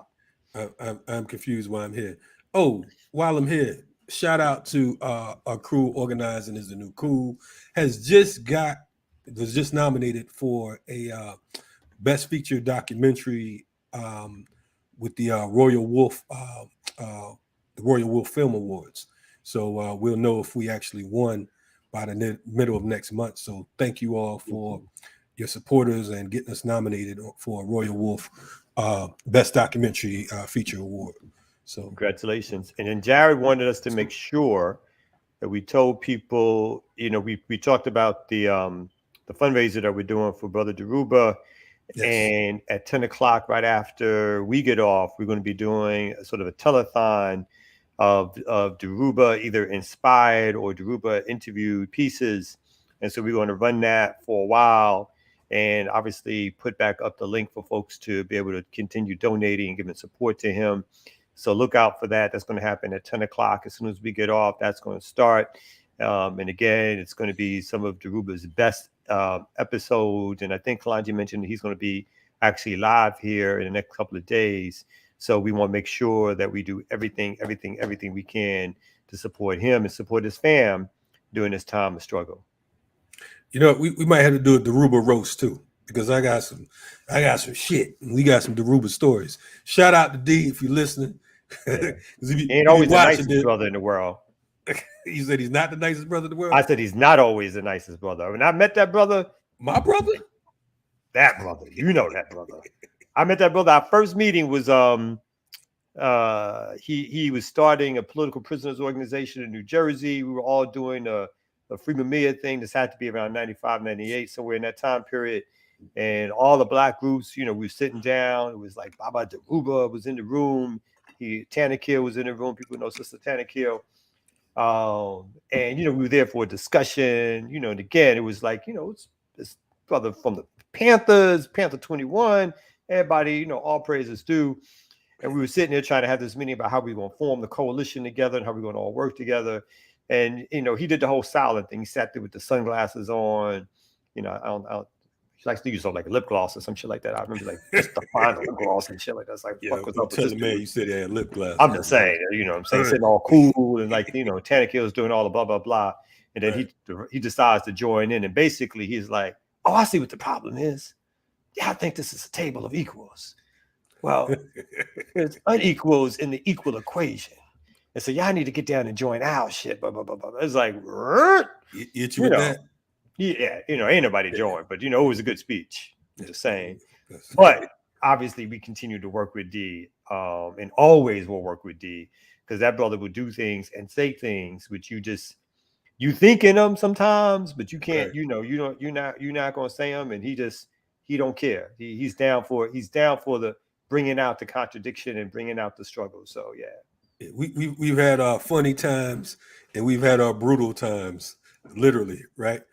I'm confused why I'm here. Oh, while I'm here, shout out to our crew organizing is the new cool. Was just nominated for a best feature documentary with the Royal Wolf Film Awards. So we'll know if we actually won by the middle of next month. So thank you all for your supporters and getting us nominated for a Royal Wolf Best Documentary Feature Award. So congratulations. And then Jared wanted us to make sure that we told people, we talked about the fundraiser that we're doing for Brother Daruba. Yes. And at 10 o'clock, right after we get off, we're going to be doing a sort of a telethon of Daruba, either inspired or Daruba interviewed pieces. And so we're going to run that for a while and obviously put back up the link for folks to be able to continue donating and giving support to him. So look out for that. That's going to happen at 10 o'clock. As soon as we get off, that's going to start. And again, it's going to be some of Daruba's best episodes. And I think Kalanji mentioned he's going to be actually live here in the next couple of days. So we want to make sure that we do everything we can to support him and support his fam during this time of struggle. We might have to do a Daruba roast too, because I got some shit. We got some Daruba stories. Shout out to D if you're listening. Yeah. He ain't always the nicest brother in the world. You said he's not the nicest brother in the world? I said he's not always the nicest brother. When I met that brother, my brother? That brother. You know that brother. I met that brother. Our first meeting was he was starting a political prisoners organization in New Jersey. We were all doing a Freeman Mia thing. This had to be around 95, 98, somewhere in that time period. And all the black groups, we were sitting down. It was like Baba Daruba was in the room. Tanakil was in the room. People know Sister Tanakil. And we were there for a discussion, and again, it was like, it's this brother from the Panthers, Panther 21, everybody, all praises due. And we were sitting there trying to have this meeting about how we were going to form the coalition together and how we're going to all work together. And, he did the whole silent thing. He sat there with the sunglasses on, he likes to use like a lip gloss or some shit like that. I remember just the fine lip gloss and shit like that. It's like, fuck was up with this man, you said he had lip gloss. I'm just saying, I'm saying, sitting all cool and like, Tanakil's doing all the blah, blah, blah. And then he decides to join in. And basically he's like, oh, I see what the problem is. Yeah, I think this is a table of equals. Well, there's unequals in the equal equation. And so y'all need to get down and join our shit. Blah, blah, blah, blah. It's like, hit you with that. Yeah, ain't nobody joined, but it was a good speech. Just saying. But obviously, we continue to work with D, and always will work with D, because that brother will do things and say things which you think in them sometimes, but you can't. Right. You're not gonna say them, and he don't care. He's down for the bringing out the contradiction and bringing out the struggle. So yeah, we've had our funny times and we've had our brutal times, literally, right?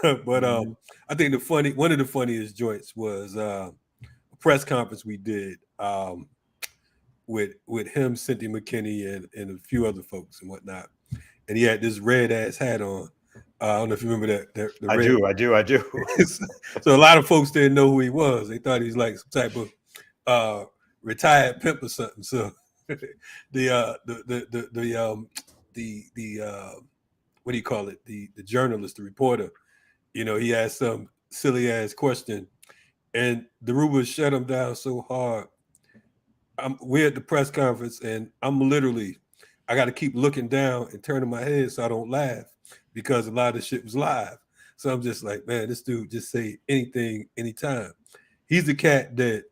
But I think one of the funniest joints was a press conference we did with him, Cynthia McKinney, and a few other folks and whatnot. And he had this red ass hat on. I don't know if you remember that. I do. So a lot of folks didn't know who he was. They thought he's like some type of retired pimp or something. So the what do you call it? The journalist, the reporter, he asked some silly ass question, and Daruba shut him down so hard. We're at the press conference, and I got to keep looking down and turning my head so I don't laugh because a lot of the shit was live. So I'm just like, man, this dude just say anything, anytime. He's the cat that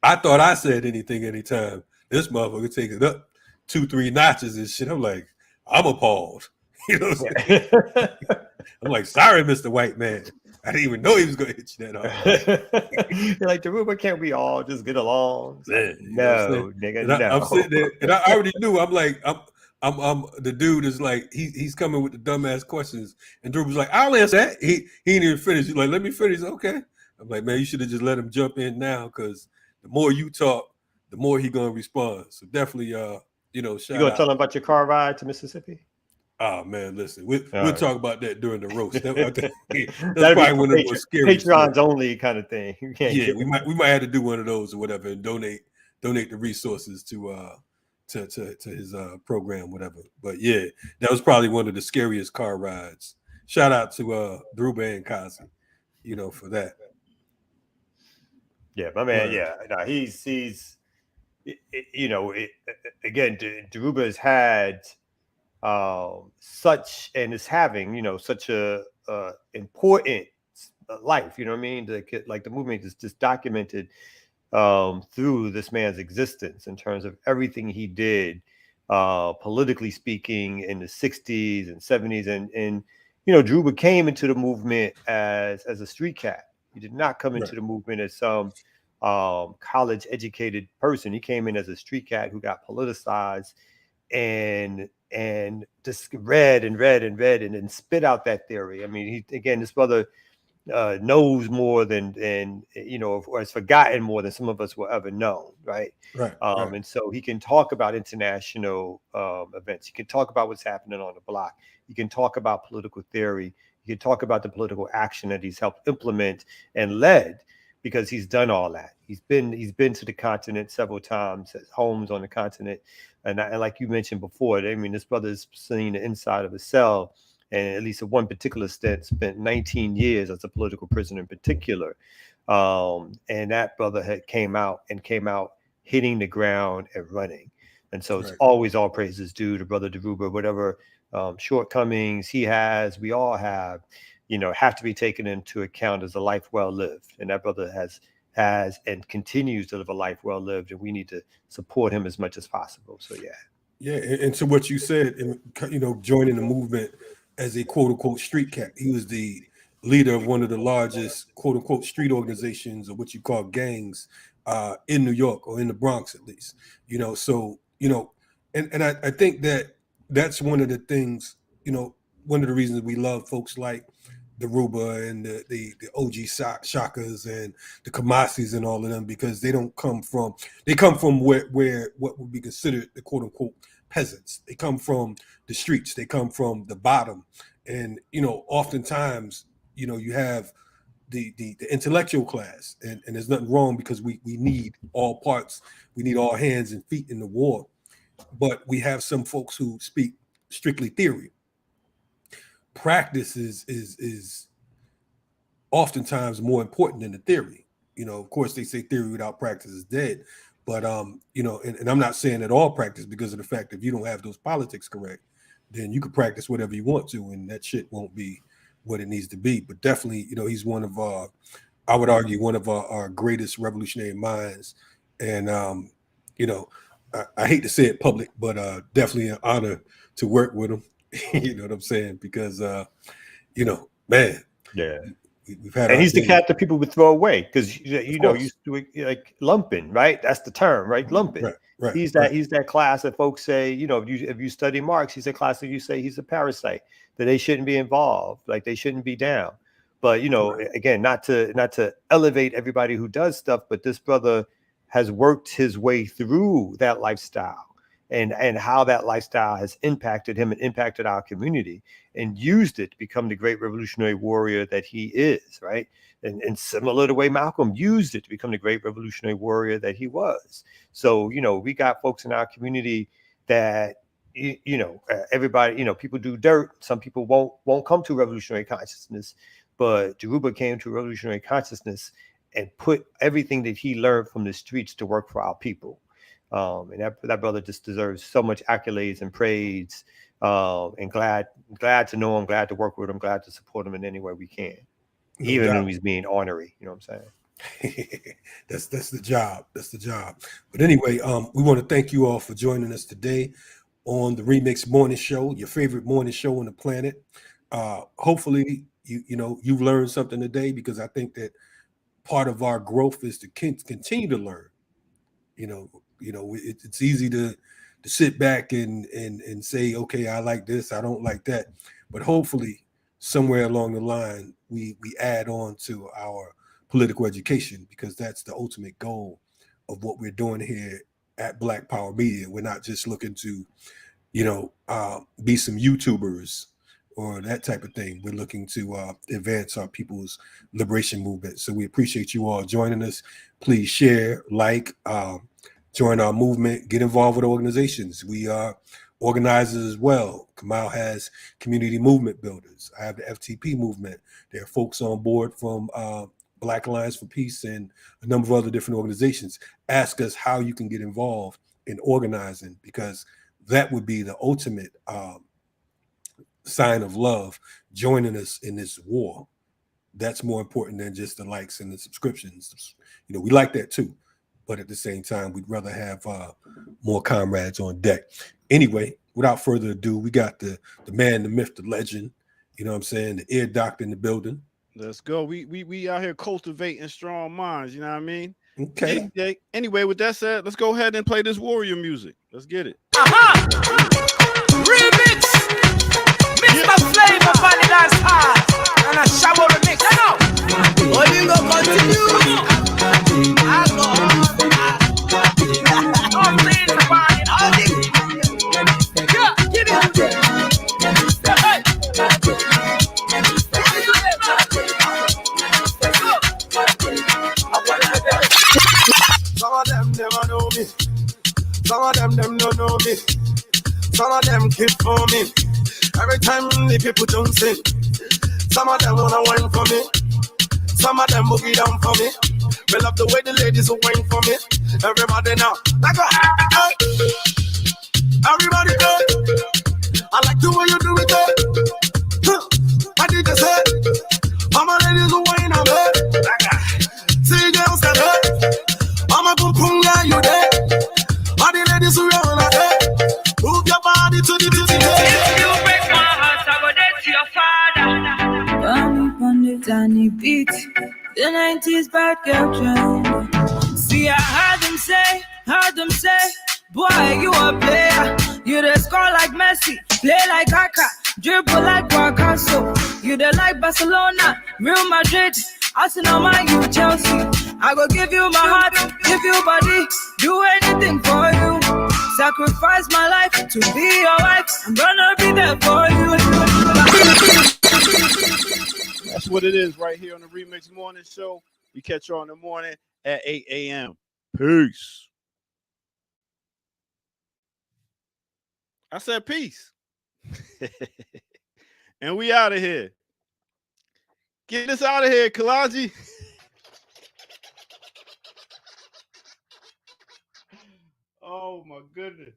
I thought I said anything, anytime. This motherfucker take it up 2-3 notches and shit. I'm like, I'm appalled. You know what I'm saying? I'm like, sorry, Mr. White Man. I didn't even know he was going to hit you that hard. You're like, Daruba, can't we all just get along? Man, no, nigga, and no. I'm sitting there, and I already knew. I'm like, I'm the dude is like, he's coming with the dumbass questions, and Drew was like, I'll answer that. He didn't even finish. He's like, let me finish. Okay. I'm like, man, you should have just let him jump in now, because the more you talk, the more he gonna respond. So definitely, shout you gonna out. tell him about your car ride to Mississippi? Oh man, listen, we'll talk about that during the roast. That's probably one of those scary Patreons only kind of thing. Yeah, we might have to do one of those or whatever, and donate the resources to his program, whatever. But yeah, that was probably one of the scariest car rides. Shout out to Daruba and Kazi, for that. Yeah, my man. Yeah, no, he's again, Daruba has had such, and is having, such a important life. You know what I mean? Like the movement is just documented through this man's existence in terms of everything he did, politically speaking, in the 60s and 70s, and Daruba came into the movement as a street cat. He did not come into the movement as some college educated person. He came in as a street cat who got politicized and just read and then spit out that theory. I mean, this brother knows more than or has forgotten more than some of us will ever know, right? Right. And so he can talk about international events. He can talk about what's happening on the block. He can talk about political theory. He can talk about the political action that he's helped implement and led, because he's done all that. He's been to the continent several times, has homes on the continent, and like you mentioned before, I mean, this brother's seen the inside of a cell, and at least at one particular stint, spent 19 years as a political prisoner in particular. And that brother came out hitting the ground and running. And so it's always all praises due to Brother Daruba. Whatever shortcomings he has, we all have to be taken into account as a life well lived. And that brother has and continues to live a life well lived, and we need to support him as much as possible. So yeah, and to what you said, joining the movement as a quote unquote street cat. He was the leader of one of the largest quote unquote street organizations, or what you call gangs, in New York, or in the Bronx at least. So and I think that's one of the things, one of the reasons we love folks like Daruba and the OG Shakas and the Kamasis and all of them, because they come from where what would be considered the quote unquote peasants. They come from the streets. They come from the bottom. And oftentimes you have the intellectual class, and there's nothing wrong, because we need all parts. We need all hands and feet in the war. But we have some folks who speak strictly theory. Practice is oftentimes more important than the theory. Of course, they say theory without practice is dead. But and I'm not saying that all practice, because of the fact that if you don't have those politics correct, then you can practice whatever you want to, and that shit won't be what it needs to be. But definitely, he's one of I would argue, one of our greatest revolutionary minds. And I hate to say it public, but definitely an honor to work with him. You know what I'm saying? Because man, yeah, we've had, and he's the cat that people would throw away, because used to like lumping, right? That's the term, right? Lumping. Right. He's that class that folks say, if you study Marx, he's a class that you say he's a parasite, that they shouldn't be involved, like they shouldn't be down. But again, not to elevate everybody who does stuff, but this brother has worked his way through that lifestyle, and how that lifestyle has impacted him and impacted our community, and used it to become the great revolutionary warrior that he is, right? And similar to the way Malcolm used it to become the great revolutionary warrior that he was. So, we got folks in our community that, everybody, people do dirt. Some people won't come to revolutionary consciousness, but Daruba came to revolutionary consciousness and put everything that he learned from the streets to work for our people. And that brother just deserves so much accolades and praise. And glad to know him, glad to work with him, glad to support him in any way we can, even when he's being ornery. You know what I'm saying? That's the job. That's the job. But anyway, we want to thank you all for joining us today on the RemiX Morning Show, your favorite morning show on the planet. Hopefully, you've learned something today, because I think that part of our growth is to continue to learn. It's easy to sit back and say, okay, I like this, I don't like that. But hopefully, somewhere along the line, we add on to our political education, because that's the ultimate goal of what we're doing here at Black Power Media. We're not just looking to, be some YouTubers or that type of thing. We're looking to advance our people's liberation movement. So we appreciate you all joining us. Please share, join our movement, get involved with organizations. We are organizers as well. Kamal has community movement builders. I have the FTP movement. There are folks on board from Black Alliance for Peace and a number of other different organizations. Ask us how you can get involved in organizing, because that would be the ultimate sign of love, joining us in this war. That's more important than just the likes and the subscriptions. We like that too, but at the same time, we'd rather have more comrades on deck. Anyway, without further ado, we got the man, the myth, the legend, the ear doctor in the building. Let's go. We out here cultivating strong minds, you know what I mean? Okay. Anyway, with that said, let's go ahead and play this warrior music. Let's get it. Remix! Mr. Flavor on the dance hall. And I shower the mix. What you gonna continue? I go. I'm playing the body. All this. Yeah, give it. Some of them never know me. Some of them don't know me. Some of them keep for me. Every time the people don't sing. Some of them wanna whine for me. Some of them boogie down for me. We love the way the ladies will whine for me. Everybody now, like a hey. Everybody go. I like the way you do it. What did you say? All my ladies will whine on me. See girls that hurt. I'm a boom boom guy, you there? All the ladies around like that. Move your body to the beat. If you break my heart, I go dead to your father. Bunny on the tiny beat. The 90s bad girl trend. See, I heard them say, boy, you a player. You the score like Messi, play like Kaka, dribble like Picasso. You the like Barcelona, Real Madrid. Arsenal, Man U, Chelsea. I go give you my heart, give you body, do anything for you. Sacrifice my life to be your wife. I'm gonna be there for you. That's what it is right here on the RemiX Morning Show. We catch you on the morning at 8 a.m. Peace. I said peace. And we out of here. Get us out of here, Kalaji. Oh, my goodness.